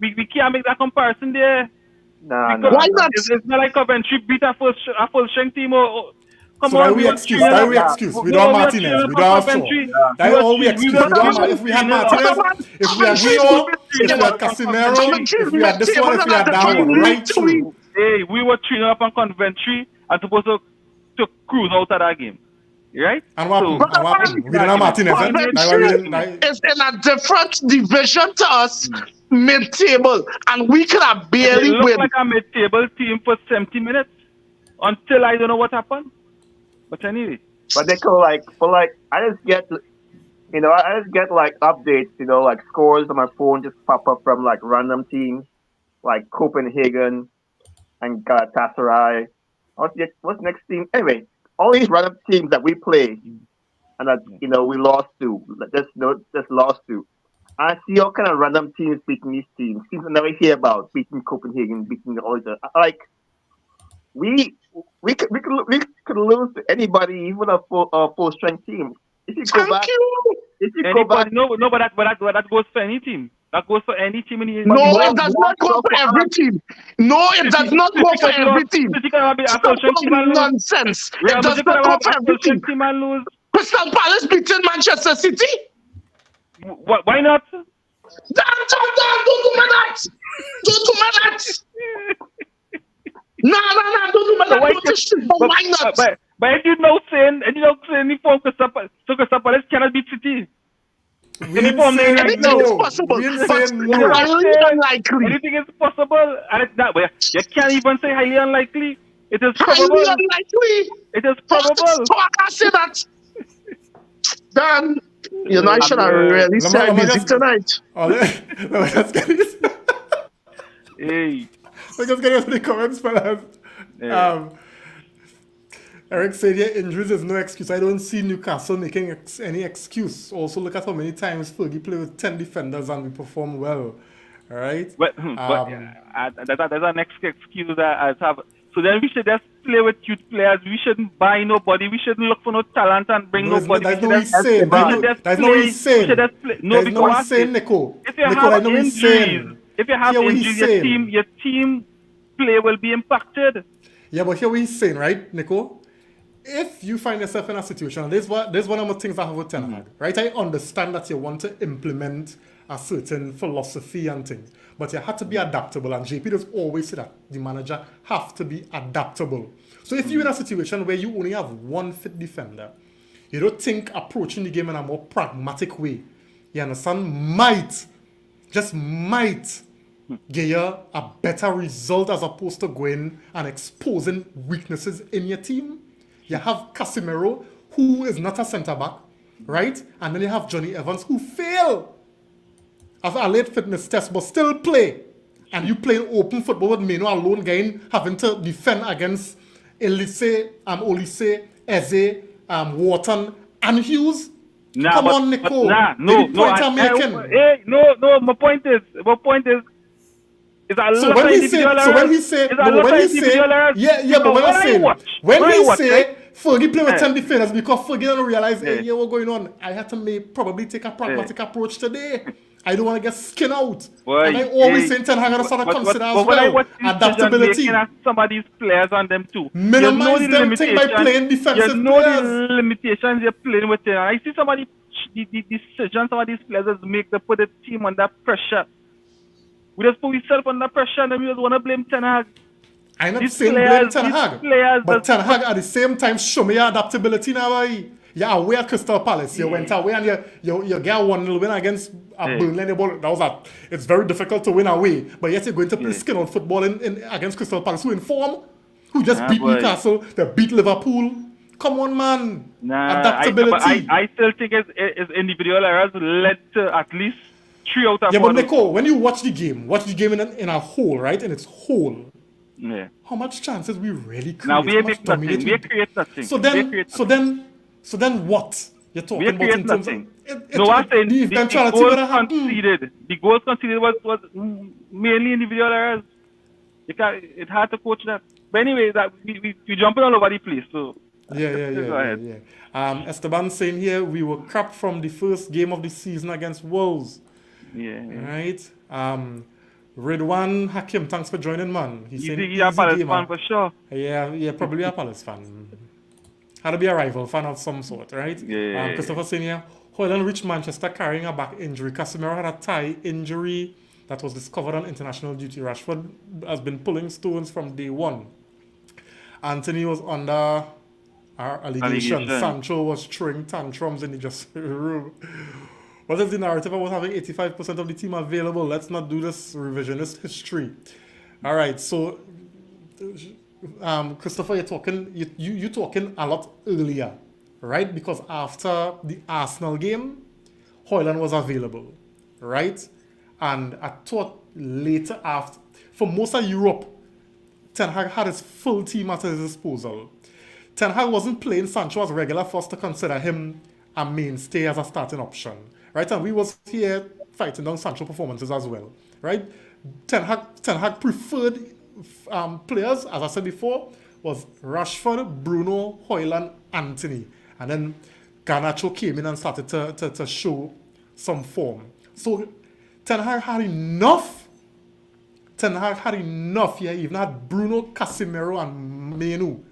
We can't make that comparison there. Nah. Why not? It's not like Coventry beat a full strength team or come So on. that we excuse. We don't have Martinez. We don't have Shaw. That all we excuse. If we had Martinez, if we had Shaw, if we had Casemiro, if we had this one, if we had that one, right through. Hey, we were 3-0 up on Coventry and supposed to cruise out of that game. Right? And what happened? We didn't have Martinez. It's in a different division to us, mid-table, and we could have barely It looked win. like a mid-table team for 70 minutes until I don't know what happened. But anyway. But they could I just get, I just get like updates, like scores on my phone just pop up from like random teams, like Copenhagen and Galatasaray. What's next team? Anyway, all these random teams that we play and that we lost to, just lost to. I see all kind of random teams beating these teams I never hear about, beating Copenhagen, beating all the like. We could lose to anybody, even a full strength team. If you go back, but that goes for any team. That goes for any team in the No, it does not go for every team. No, it does not go for every team. Stop talking nonsense. It does not go for every team. Crystal Palace beating Manchester City? Why not? Don't do that! Don't do that! No, don't do that! Why not? But if you know saying any form Crystal Palace cannot beat City. Anything is possible. Highly unlikely. Anything is possible, and it's that way. You can't even say highly unlikely. It is probable. Highly unlikely. It is probable. So I can say that. Dan, I should have really said busy tonight. Let's get it. Hey. Let's just get into the comments, fellas. Eric said here, injuries is no excuse. I don't see Newcastle making any excuse. Also, look at how many times Fergie played with 10 defenders and we perform well. All right? But there's an next excuse that I have. So then we should just play with youth players. We shouldn't buy nobody. We shouldn't look for no talent and bring nobody. That's not what he's saying. That's not what he's saying. No, that's not what he's saying, Nico. If you Nico, have I know what he's saying. if you have Hear what he's injuries, saying. your team play will be impacted. Yeah, but here what he's saying, right, Nico? If you find yourself in a situation, this is one of the things I have with Ten Hag, right? I understand that you want to implement a certain philosophy and things, but you have to be adaptable. And JP does always say that the manager have to be adaptable. So if you're in a situation where you only have one fit defender, you don't think approaching the game in a more pragmatic way, you understand, just might get you a better result as opposed to going and exposing weaknesses in your team. You have Casemiro, who is not a centre-back, right? And then you have Johnny Evans, who failed after a late fitness test, but still play. And you playing open football with Meno alone, having to defend against Olise, Eze, Wharton, and Hughes. Come on, Nico. My point is, it's a lot of individual errors. When he say, Fergie play with 10 defenders because Fergie don't realize, hey, what's going on? I had to probably take a pragmatic approach today. I don't want to get skin out. And I always say Ten Hag has to consider as well adaptability. Some of these players on them too. Minimize them thing by playing defensive you know players. The limitations you're playing with. I see some of the decisions some of these players make to put the team under pressure. We just put ourselves under pressure and then we just want to blame Ten Hag. I'm not saying blame Ten Hag, but Ten Hag at the same time show me your adaptability now. You're away at Crystal Palace. You went away and you get 1-0 win against Burnley. It's very difficult to win away, but yet you're going to play skin on football against Crystal Palace, who in form, who just beat Newcastle, they beat Liverpool. Come on, man. Adaptability. I still think it's individual errors led to at least 3 out of 4. Yeah, but Nico, when you watch the game in a whole, right? In its whole. Yeah. How much chances we really create? Now we make nothing. We create nothing. So then what? You're talking about in terms nothing. of I'm saying the eventuality the goals conceded was mainly individual errors. It's hard to coach that. But anyway, that we jumping all over the place. So yeah. Esteban saying here we were crap from the first game of the season against Wolves. Yeah. Right. Ridwan Hakim, thanks for joining, man. He's a Palace fan for sure. Yeah, probably a Palace fan. Had to be a rival fan of some sort, right? Yeah. Christopher saying here, Hoyland reached Manchester carrying a back injury. Casemiro had a thigh injury that was discovered on international duty. Rashford has been pulling stones from day one. Anthony was under our allegation. Sancho was throwing tantrums in the dressing room. What is the narrative about having 85% of the team available? Let's not do this revisionist history. All right, so Christopher, you're talking a lot earlier, right? Because after the Arsenal game, Hoyland was available, right? And I thought later after, for most of Europe, Ten Hag had his full team at his disposal. Ten Hag wasn't playing Sancho as regular for us to consider him a mainstay as a starting option, right? And we was here fighting down Sancho performances as well, right? Ten Hag preferred players, as I said before, was Rashford, Bruno, Hoyland, Anthony. And then Garnacho came in and started to show some form. So Ten Hag had enough. Yeah, he even had Bruno, Casemiro, and Menu.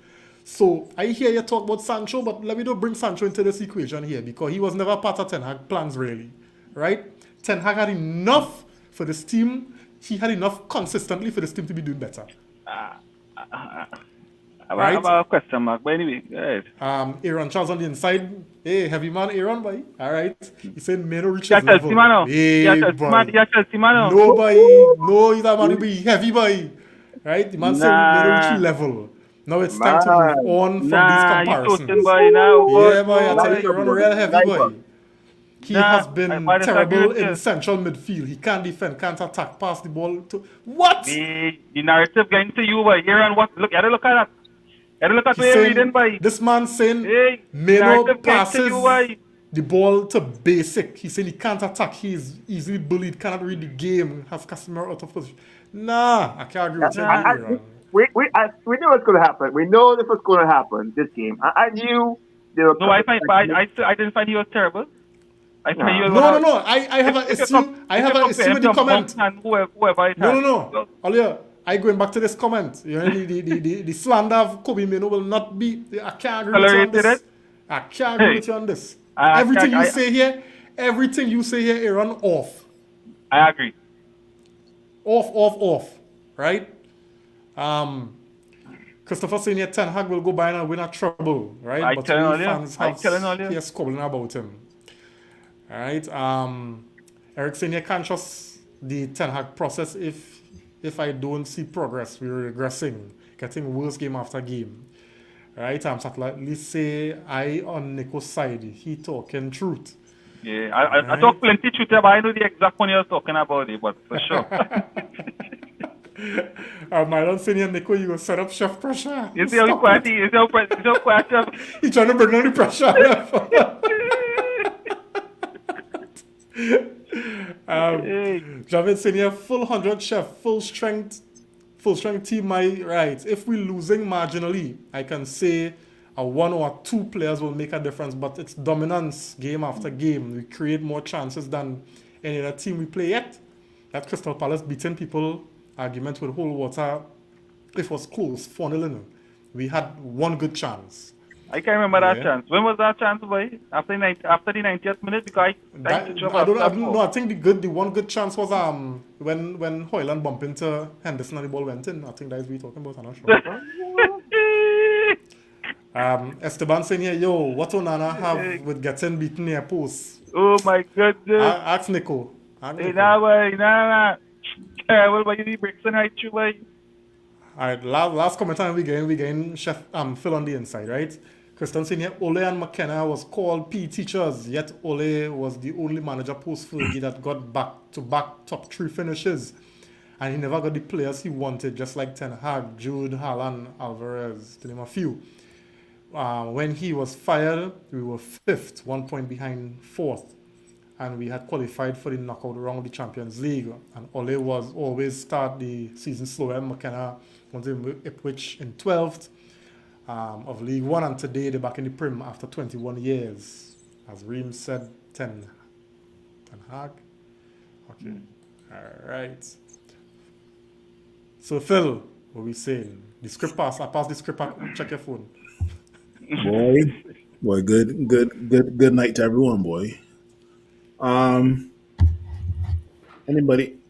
So I hear you talk about Sancho, but let me not bring Sancho into this equation here because he was never part of Ten Hag plans really, right? Ten Hag had enough for this team. He had enough consistently for this team to be doing better. I have a question mark, but anyway, go ahead. Aaron Charles on the inside. Hey, heavy man, Aaron, boy. All right. He said Meno reaches Yeah, level. Hey, boy. No, boy. No, he's a man to be heavy, boy. Right? The man said Meno reaches level. Now it's time to move on from these comparisons. Boy, yeah, boy. I tell you, Aaron real heavy, boy. He has been terrible in central midfield. He can't defend, can't attack, pass the ball to... What? The narrative getting to you, boy. Aaron, what? Look at that. And look at He's where saying, reading by. this man saying Hey, Meno narrative passes you why. the ball to basic. He's saying he can't attack. He's easily bullied, cannot read the game, has Casemiro out of position. Nah, I can't agree with you. I, we know what's going to happen. We know this was going to happen this game. I knew they were. No, I didn't find he was terrible. I find he was No. I have an issue. I have an issue with the comment. And whoever it No. Earlier, I going back to this comment. You know, the slander of Kobe Mino will not be. I can't agree with you on this. I can't agree with you on this. Everything you say here, Aaron, off. I agree. Off. Right? Christopher saying here, Ten Hag will go by and win a trouble, right? But we fans have here squabbling about him. All right. Eric saying here, can't trust the Ten Hag process if I don't see progress. We're regressing, getting worse game after game. Right? Satellite, at least say I on Nico's side. He talking truth. Yeah, I talk plenty truth, but I know the exact one you're talking about it, but for sure. Myron saying here, Nico, you go set up chef pressure. You see how quiet he is? How quiet chef? He's trying to bring down the pressure. Javid saying here, full 100 chef, full strength team. Right. If we're losing marginally, I can say a one or two players will make a difference, but it's dominance game after game. We create more chances than any other team we play yet. That Crystal Palace beating people argument with whole water, it was close, 4-0. We had one good chance. I can't remember that chance. When was that chance, boy? After the 90th minute? Because I think the one good chance was when Hoyland bumped into Henderson and the ball went in. I think that's what we're talking about. I'm not sure. Esteban saying here, yo, what Onana have with getting beaten near post? Oh my goodness. Ask Nico. Nah. Terrible, but you need breaks and right through, boy. Alright, last comment time we gain Chef Phil on the inside, right? Christian saying here, Ole and McKenna was called PE teachers, yet Ole was the only manager post-Fergie that got back-to-back top 3 finishes. And he never got the players he wanted, just like Ten Hag, Jude, Haaland, Alvarez, to name a few. When he was fired, we were 5th, 1 point behind 4th. And we had qualified for the knockout round of the Champions League. And Ole was always start the season slower. McKenna went to Ipswich in 12th of League One. And today they're back in the Prim after 21 years. As Reem said, Ten Hag. Okay. All right. So, Phil, what are we saying? The script pass. I passed the script. Check your phone. Boy, good night to everyone, boy.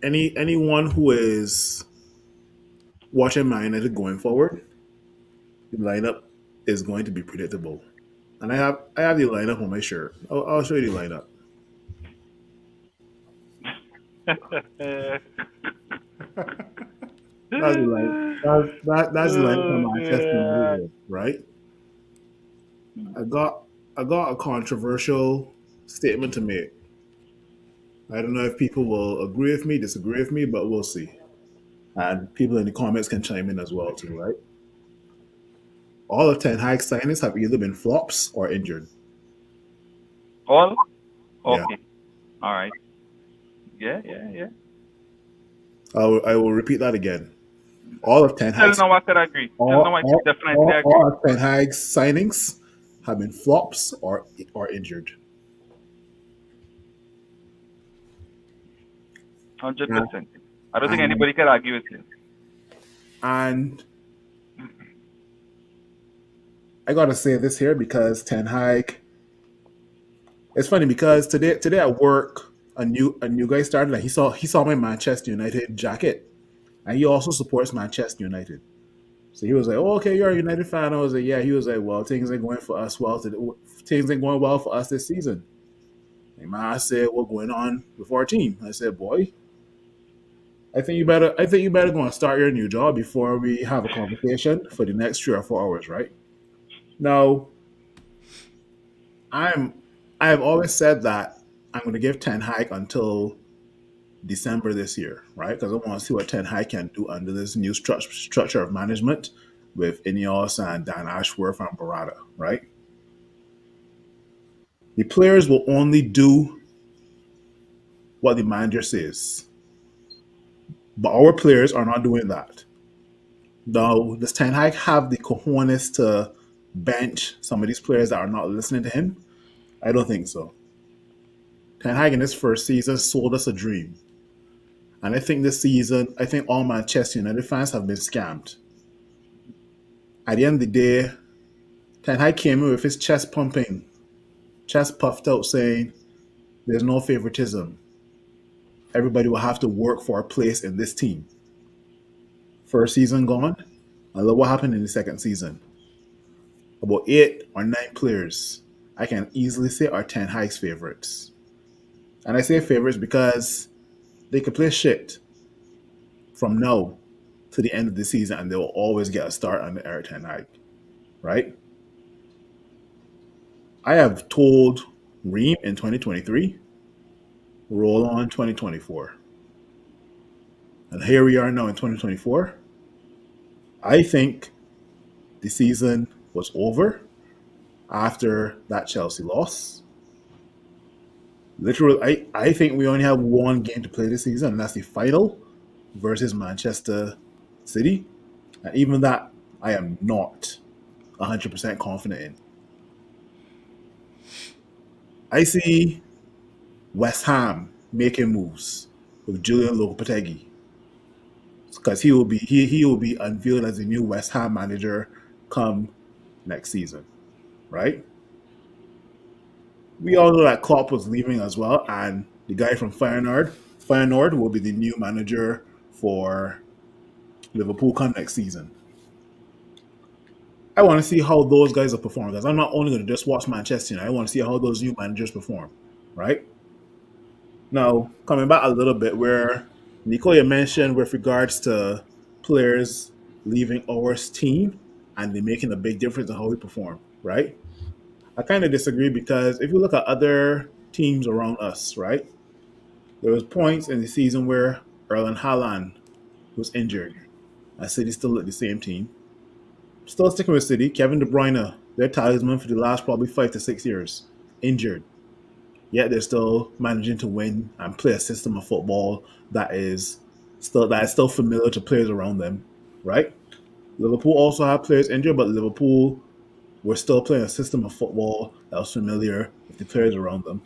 Anyone who is watching Man United going forward, the lineup is going to be predictable. And I have the lineup on my shirt. I'll show you the lineup. That's the lineup on Manchester United, right? I got a controversial statement to make. I don't know if people will agree with me, disagree with me, but we'll see. And people in the comments can chime in as well too, right? All of Ten Hag's signings have either been flops or injured. All? Okay. Yeah. All right. Yeah. I will repeat that again. All of Ten Hag's I could agree. Definitely agree. All of Ten Hag's signings have been flops or injured. 100%. I don't think anybody can argue with you. And I gotta say this here because Ten Hag. It's funny because today at work a new guy started and he saw my Manchester United jacket, and he also supports Manchester United. So he was like, "Oh, okay, you're a United fan." I was like, "Yeah." He was like, "Well, things ain't going for us well. Things ain't going well for us this season." And I said, "What's going on with our team?" I said, "Boy, I think you better go and start your new job before we have a conversation for the next 3 or 4 hours, right?" Now, I have always said that I'm going to give Ten Hag until December this year, right? Because I want to see what Ten Hag can do under this new structure of management with Ineos and Dan Ashworth and Barada, right? The players will only do what the manager says. But our players are not doing that. Now, does Ten Hag have the cojones to bench some of these players that are not listening to him? I don't think so. Ten Hag in his first season sold us a dream. And I think this season, I think all Manchester United fans have been scammed. At the end of the day, Ten Hag came in with his chest pumping, chest puffed out, saying, there's no favoritism. Everybody will have to work for a place in this team. First season gone. And look what happened in the second season. About 8 or 9 players I can easily say are Ten Hag's favorites. And I say favorites because they could play shit from now to the end of the season and they will always get a start under Erik Ten Hag. Right? I have told Reem in 2023, roll on 2024. And here we are now in 2024. I think the season was over after that Chelsea loss. Literally, I think we only have one game to play this season, and that's the final versus Manchester City. And even that, I am not 100% confident in. I see West Ham making moves with Julian Lopetegui because he will be unveiled as the new West Ham manager come next season, right? We all know that Klopp was leaving as well, and the guy from Feyenoord will be the new manager for Liverpool come next season. I want to see how those guys are performing because I'm not only going to just watch Manchester United. I want to see how those new managers perform, right? Now, coming back a little bit where Nico, you mentioned with regards to players leaving our team and they're making a big difference in how we perform, right? I kind of disagree because if you look at other teams around us, right, there was points in the season where Erling Haaland was injured and City still looked the same team. Still sticking with City, Kevin De Bruyne, their talisman for the last probably 5 to 6 years, injured. Yet they're still managing to win and play a system of football that is still familiar to players around them, right? Liverpool also have players injured, but Liverpool were still playing a system of football that was familiar with the players around them.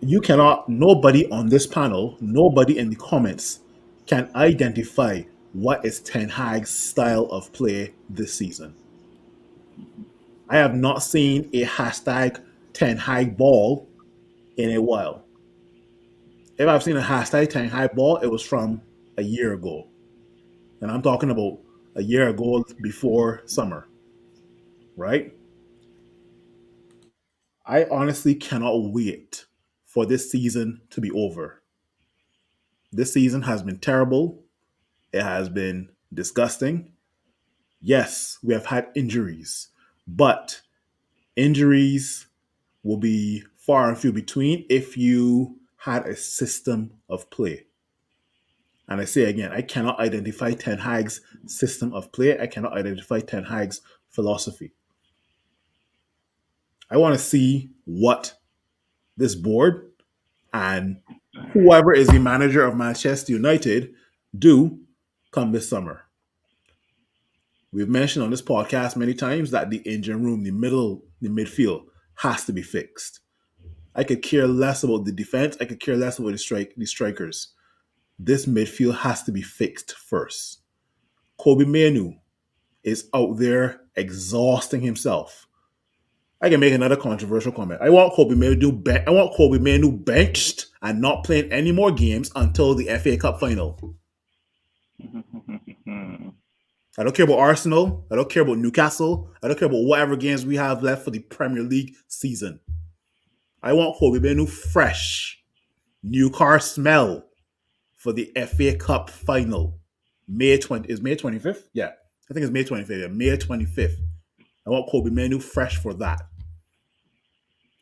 Nobody on this panel, nobody in the comments can identify what is Ten Hag's style of play this season. I have not seen a hashtag Ten Hag ball in a while. If I've seen a hashtag Ten Hag ball, it was from a year ago. And I'm talking about a year ago before summer, right? I honestly cannot wait for this season to be over. This season has been terrible. It has been disgusting. Yes, we have had injuries, but injuries will be far and few between if you had a system of play. And I say again, I cannot identify Ten Hag's system of play. I cannot identify Ten Hag's philosophy. I want to see what this board and whoever is the manager of Manchester United do come this summer. We've mentioned on this podcast many times that the engine room, the midfield has to be fixed. I could care less about the defense. I could care less about the strikers. This midfield has to be fixed first. Kobbie Mainoo is out there exhausting himself. I can make another controversial comment. I want Kobbie Mainoo benched and not playing any more games until the FA Cup final. I don't care about Arsenal. I don't care about Newcastle. I don't care about whatever games we have left for the Premier League season. I want Kobbie Mainoo fresh. New car smell for the FA Cup final. Is May 25th? Yeah. I think it's May 25th. Yeah, May 25th. I want Kobbie Mainoo fresh for that.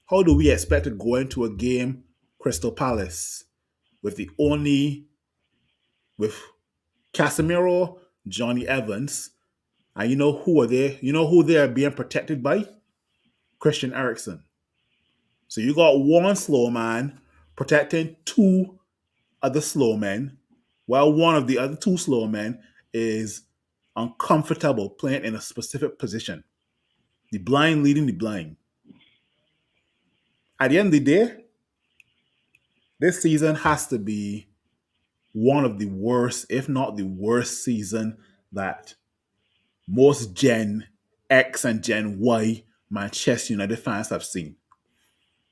How do we expect to go into a game, Crystal Palace, with Casemiro Johnny Evans, and you know who are they? You know who they are being protected by? Christian Eriksen. So you got one slow man protecting two other slow men, while one of the other two slow men is uncomfortable playing in a specific position. The blind leading the blind. At the end of the day, this season has to be one of the worst, if not the worst season that most Gen X and Gen Y Manchester United fans have seen.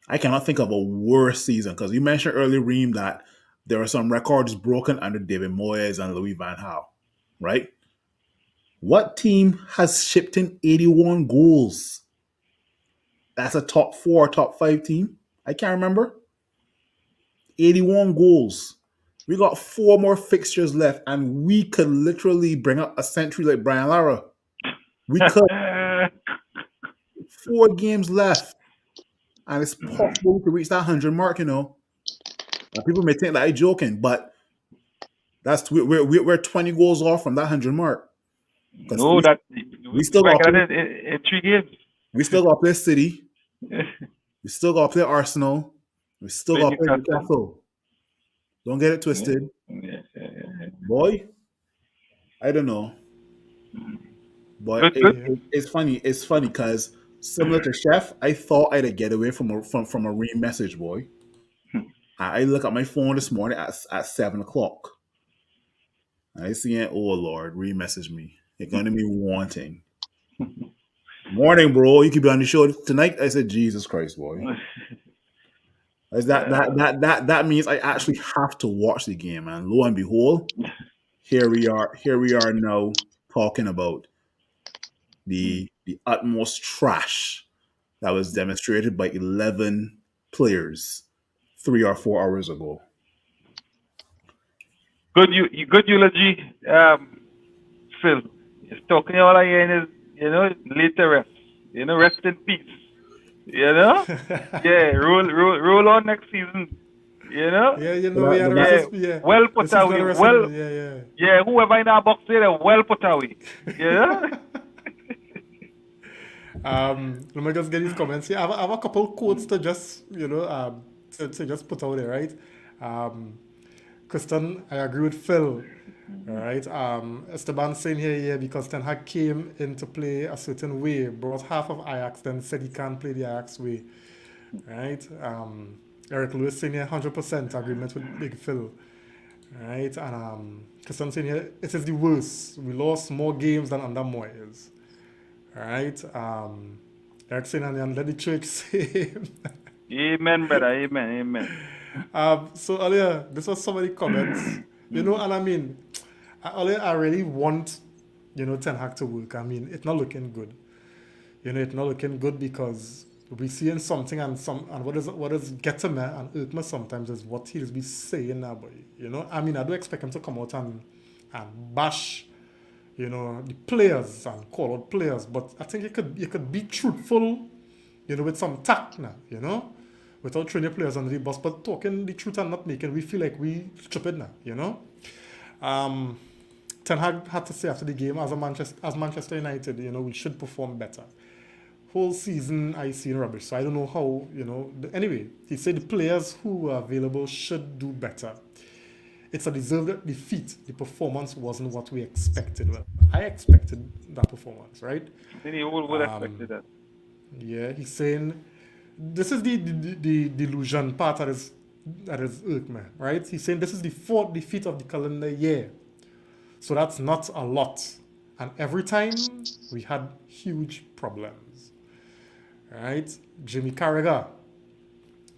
I cannot think of a worse season because you mentioned earlier, Reem, that there are some records broken under David Moyes and Louis Van Gaal, right? What team has shipped in 81 goals? That's a top 4, top 5 team. I can't remember. 81 goals. We got 4 more fixtures left, and we could literally bring up a century like Brian Lara. We could. 4 games left, and it's possible to reach that 100 mark. Now, people may think that I'm joking, but we're 20 goals off from that 100 mark. No, we still got in 3 games. We still got to play City. We still got to play Arsenal. We still got to play Newcastle. Don't get it twisted. Yeah. Boy, I don't know. But it's funny. It's funny because similar to Chef, I thought I'd get away from a Reem message, boy. I look at my phone this morning at 7 o'clock. I see it. Oh Lord, Reem messaged me. You're gonna be wanting. Morning, bro. You could be on the show tonight. I said, Jesus Christ, boy. That means I actually have to watch the game, and lo and behold, here we are now talking about the utmost trash that was demonstrated by 11 players 3 or 4 hours ago. Good eulogy, Phil. Just talking all again is, later rest. Rest in peace. Yeah, roll on next season. Yeah, well put away. Whoever in our box there, well put away. Let me just get these comments here. I have a couple quotes to just, to just put out there, right? Kristen, I agree with Phil. All right. Esteban saying here, because Ten Hag came in to play a certain way, brought half of Ajax, then said he can't play the Ajax way. Right. Eric Lewis saying here 100% agreement with Big Phil. Right. And Kristen saying here, it is the worst. We lost more games than under Moyes. All right. Eric saying, and let the church say Amen, brother. Amen. So earlier, this was some of the comments, and I mean, I really want, Ten Hag to work. I mean, it's not looking good. It's not looking good because we're seeing something and what is getting me and hurt me sometimes is what he'll be saying now, boy. I mean, I do expect him to come out and bash, the players and call out players, but I think you could be truthful, with some tact now, without throwing your players under the bus, but talking the truth and not making we feel like we stupid now, Ten Hag had to say after the game, as Manchester United, we should perform better. Whole season I seen rubbish, so I don't know how, anyway, he said the players who are available should do better. It's a deserved defeat. The performance wasn't what we expected. Well, I expected that performance, right? Then he would expected that. Yeah, he's saying this is the delusion part that is irked me, right? He's saying this is the 4th defeat of the calendar year. So that's not a lot. And every time we had huge problems. Right? Jimmy Carragher.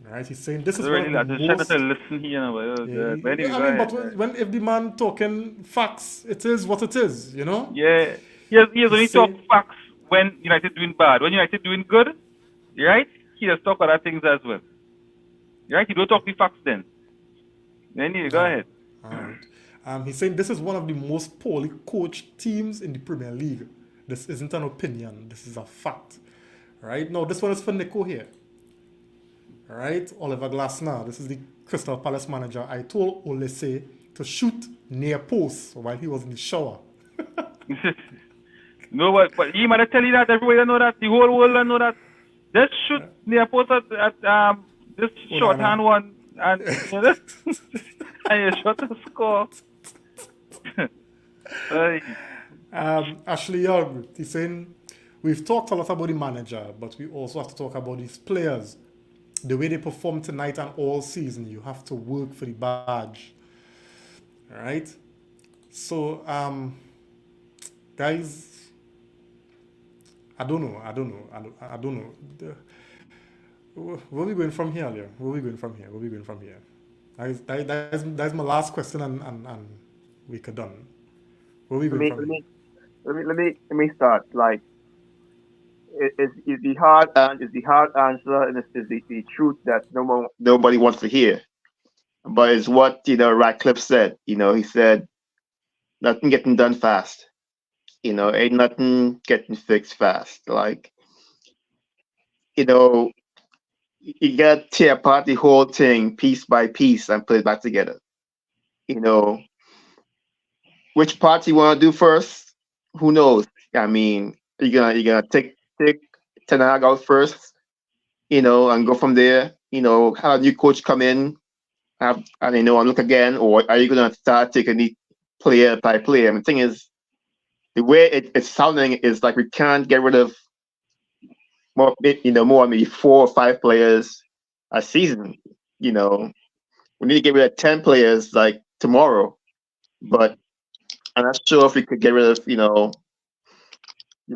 Right? He's saying this is really like to listen here. But if the man talking facts, it is what it is, Yeah. He has only talked facts when United doing bad. When United doing good, right? He does talk other things as well. Right? He don't talk the facts then. Then you go ahead. All right. He's saying this is one of the most poorly coached teams in the Premier League. This isn't an opinion. This is a fact. Right? Now, this one is for Nico here. All right? Oliver Glasner. This is the Crystal Palace manager. I told Olise to shoot near post while he was in the shower. No, but he might tell you that everybody know that the whole world know that. Just shoot near post at this shorthand Onana. one and you know, and you shot the score. Hey, Ashley Young, he's saying, we've talked a lot about the manager, but we also have to talk about these players. The way they perform tonight and all season, you have to work for the badge. All right? So, guys, I don't know. I don't know. Where are we going from here, Leo? Where are we going from here? Where are we going from here? That's my last question, and we could done. Where are we Let going me from here? let me start. Like, is the hard answer, and is the truth that nobody wants to hear. But it's what Ratcliffe said. He said nothing getting done fast. Ain't nothing getting fixed fast. Like, you know, you gotta tear apart the whole thing piece by piece and put it back together. You know, which part you want to do first? Who knows? I mean, you gonna take Ten Hag out first, and go from there. Have a new coach come in, and and look again, or are you gonna start taking the player by player? And the thing is, the way it's sounding is like we can't get rid of more maybe 4 or 5 players a season. We need to get rid of 10 players like tomorrow, but I'm not sure if we could get rid of the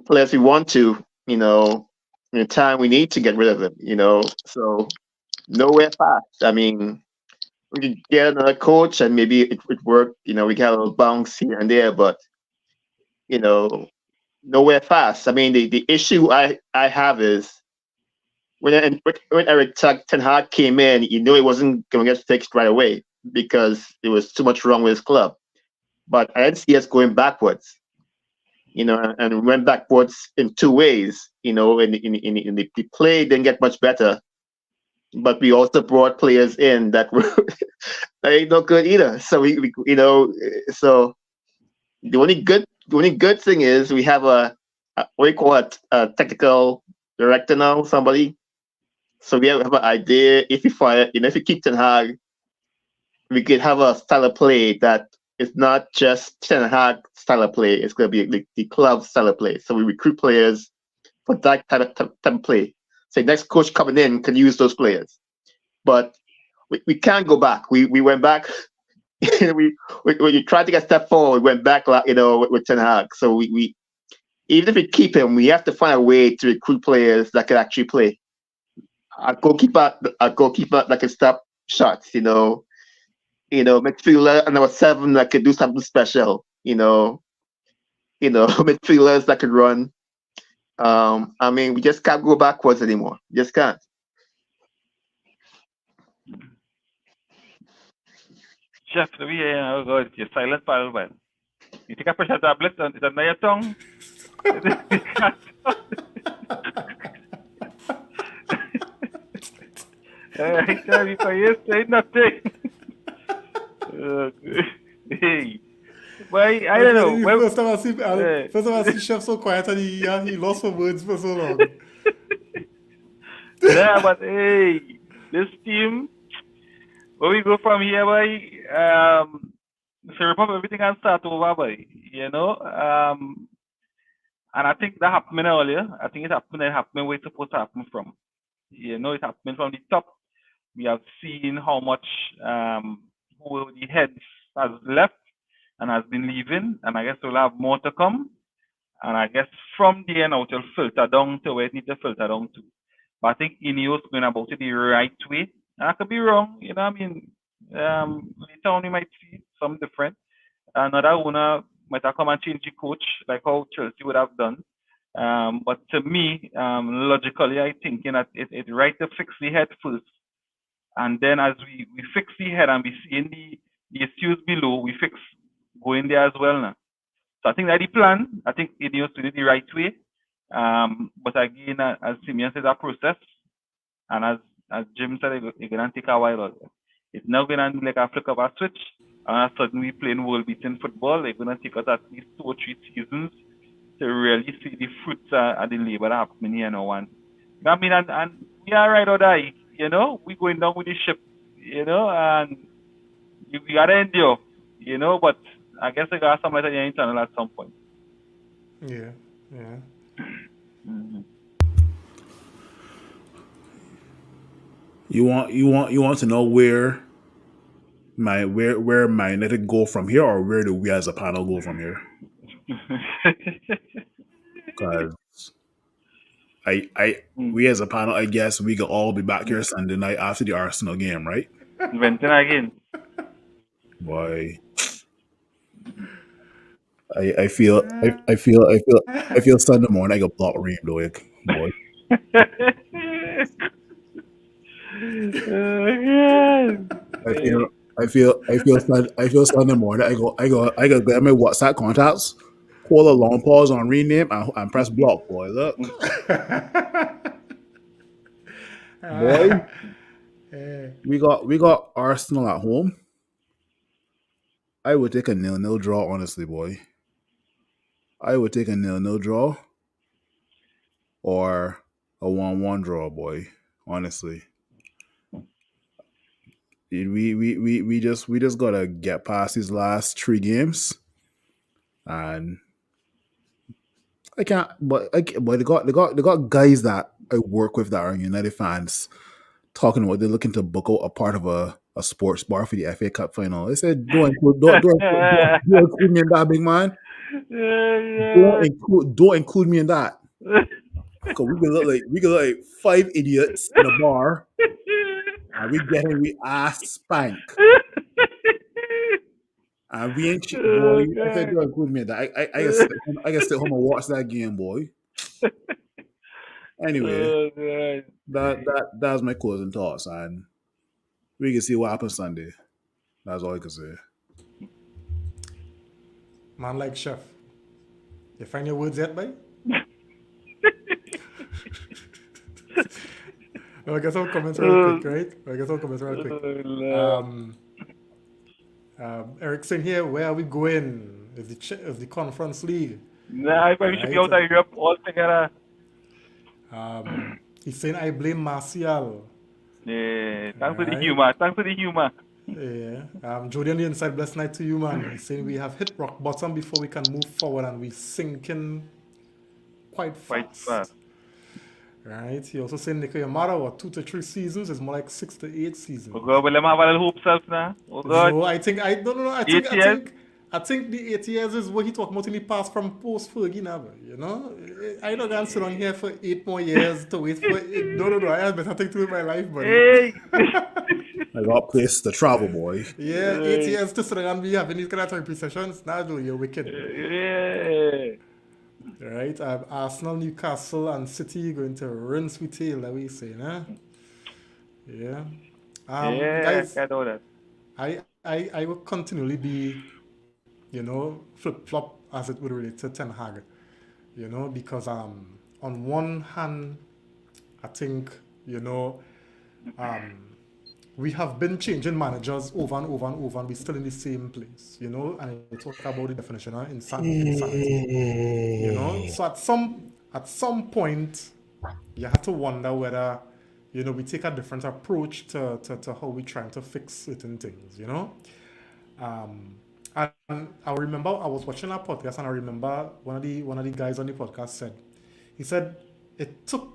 players we want to, in the time we need to get rid of them. So nowhere fast. I mean, we could get another coach and maybe it would work. We get a little bounce here and there, but you know, nowhere fast. I mean, the issue I have is when Eric Ten Hag came in, you knew it wasn't going to get fixed right away because there was too much wrong with his club. But I didn't see us going backwards, and we went backwards in 2 ways. In the play didn't get much better, but we also brought players in that were that ain't no good either. So so the only good thing is we have a what do you call it, a technical director now, somebody. So we have an idea. If you keep Ten Hag, we could have a style of play that is not just Ten Hag style of play. It's going to be the club style of play. So we recruit players for that type of play. So next coach coming in can use those players. But we can't go back. We went back. we tried to get a step forward. We went back, with Ten Hag. So we even if we keep him, we have to find a way to recruit players that can actually play. A goalkeeper that can stop shots. Midfielder and number 7 that could do something special. Midfielders that could run. I mean, we just can't go backwards anymore. Just can't. chef, oh God, you're silent, pal, man. You take a pressure tablet and it's under your tongue. I tell you, you say nothing. Hey, why? I don't know. Well, First time I see Chef so quiet and he lost for words for so long. yeah, but hey, this team, where we go from here, boy? So rip up everything and start over, boy. And I think that happened earlier. I think it happened where it's supposed to happen from. It happened from the top. We have seen how much who the heads has left and has been leaving, and I guess we'll have more to come. And I guess from there now it'll filter down to where it needs to filter down to. But I think Ineos going about it the right way. And I could be wrong, you know what I mean? Later on we might see some different. Another owner might have come and change the coach, like how Chelsea would have done. But to me, logically, I think that it's right to fix the head first. And then as we fix the head and we see in the issues below, we fix going there as well now. So I think that's the plan. I think Ineos did it the right way. But again, as Simeon says, a process. And as Jim said, it's going to take a while. It's not going to be like a flick of a switch. and suddenly playing world-beating football, it's going to take us at least 2 or 3 seasons to really see the fruits of the labor that happening here now. And I mean, and we are right or die, you know, we going down with the ship, you know, and we got to endure, you know, but I guess I got somebody internal at some point. Yeah. Mm-hmm. You want to know where my United go from here, or where do we as a panel go from here? Because we as a panel, I guess we could all be back here Sunday night after the Arsenal game, right? Venting again. Boy, I feel Sunday morning I got block ream though, boy. I feel Sunday morning. I go get my WhatsApp contacts, call a long pause on rename and press block, boy. Look. Boy. We got Arsenal at home. I would take a 0-0 draw, honestly, boy. I would take a 0-0 draw or a 1-1 draw, boy. Honestly. We just gotta get past these last 3 games, and I can't. But they got guys that I work with that are United fans talking about they're looking to book out a part of a sports bar for the FA Cup final. They said don't include me in that, big man. Don't include me in that. Cause we can look like 5 idiots in a bar. And we ass spank. And we ain't cheap, boy. I said, don't include me in that. I can sit home and watch that game, boy. Anyway, that's my closing thoughts, and we can see what happens Sunday. That's all I can say. Man like Chef. You find your words yet, boy? I guess I'll comment real quick, right? Eric saying here, where are we going? Is the Conference League? Nah, we should be out of Europe altogether. He's saying I blame Martial. Yeah, thanks for the humor. Yeah. Jody on the inside, blessed night to you, man. He's saying we have hit rock bottom before we can move forward, and we sinking quite fast. Right. He also saying Nico Yamada, what 2 to 3 seasons? It's more like 6 to 8 seasons. Oh God, will them have a little hope self now? Oh God. No, I think the 8 years is what he talking about in the past from post Fergie never. You know, I don't gonna sit on here for 8 more years to wait for it. No. I have better thing to do with my life, buddy. Hey. I got place to travel, boy. Yeah, 8 years to sit and be having these kind of therapy sessions. Now, you're wicked. Yeah. Right, Arsenal, Newcastle, and City going to rinse with tail, that we say, huh? Yeah. Guys, I know that. I will continually be, flip-flop as it would relate to Ten Hag, because on one hand, I think, we have been changing managers over and over and over, and we're still in the same place, and I talk about the definition of insanity, So at some point, you have to wonder whether, we take a different approach to how we're trying to fix certain things, And I remember I was watching a podcast, and I remember one of the guys on the podcast said it took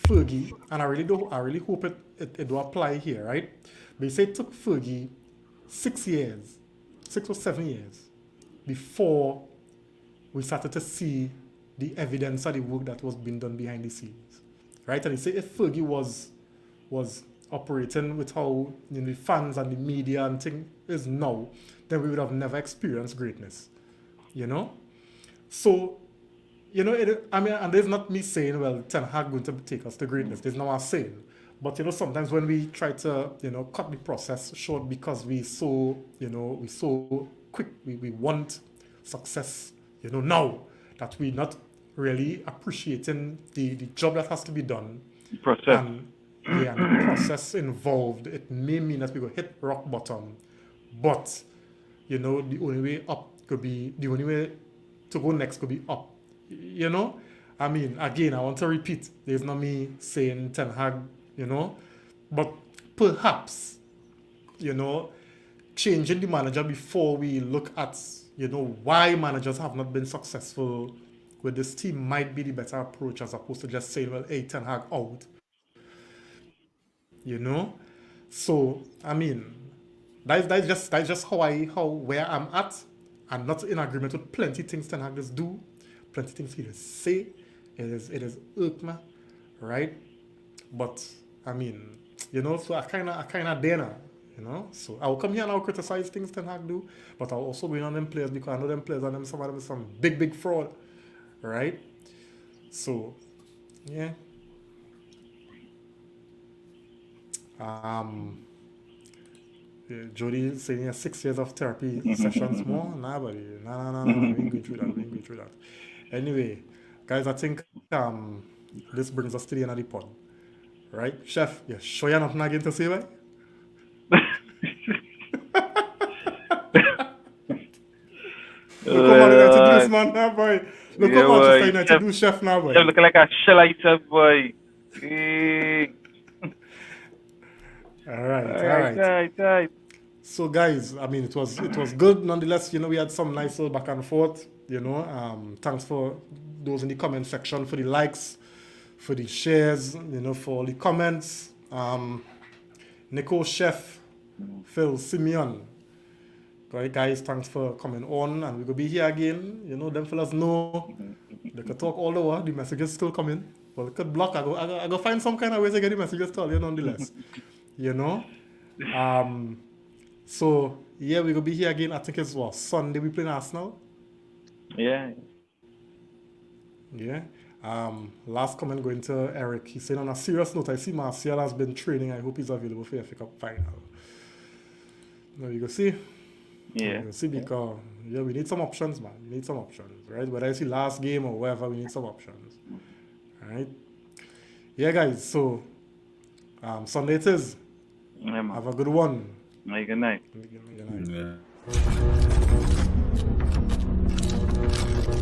Fergie, and I really hope it do apply here, right? But he said it took Fergie 6 or 7 years before we started to see the evidence of the work that was being done behind the scenes, right? And he said if Fergie was operating with how the fans and the media and thing is now, then we would have never experienced greatness, So. And there's not me saying, well, Ten Hag going to take us to greatness. There's no one saying. But, sometimes when we try to, cut the process short because we so quick, we want success, now that we're not really appreciating the job that has to be done. Process. And the process involved. It may mean that we will hit rock bottom. But you know, the only way up could be, the only way to go next could be up. You know? I mean, again, I want to repeat, there's not me saying Ten Hag, you know, but perhaps, you know, changing the manager before we look at, you know, why managers have not been successful with this team might be the better approach as opposed to just saying, well, hey, Ten Hag out. You know? So, I mean, that's just where I'm at. I'm not in agreement with plenty things Ten Hag just do, plenty things he just say. It is irk me, right? But I mean, you know, so I kinda there now, you know. So I will come here and I'll criticize things Ten Hag do, but I'll also win on them players because I know them players and them some of them is some big fraud, right? So yeah. Jody saying he has 6 years of therapy sessions more. Nah, buddy. Nah. We ain't going through that. Anyway, guys, I think this brings us to the end of the pod. Right? Chef, you sure you're not nagging to say, right? Look how United do this, man, now, boy. Look how Manchester United do, Chef, now, boy. Chef looking like a shell eater, boy. All right. So, guys, I mean, it was good nonetheless. You know, we had some nice little back and forth. You know, thanks for those in the comment section for the likes, for the shares. You know, for all the comments. Nico, Chef, Phil, Simeon. Right, guys, thanks for coming on, and we will be here again. You know, them fellas know they could talk all over. The messages still coming. Well, they could block. I go find some kind of way to get the messages to you nonetheless. You know. So yeah, we will be here again. I think it's what, Sunday we play Arsenal. Yeah. Yeah. Last comment going to Eric. He's saying on a serious note, I see Martial has been training. I hope he's available for the FA Cup final. Now you go see. Yeah. You see, because we need some options, man. We need some options, right? Whether it's the last game or whatever, we need some options. Right? Yeah, guys. So Sunday it is. Yeah, man. Have a good one. Good night. Good night. Yeah.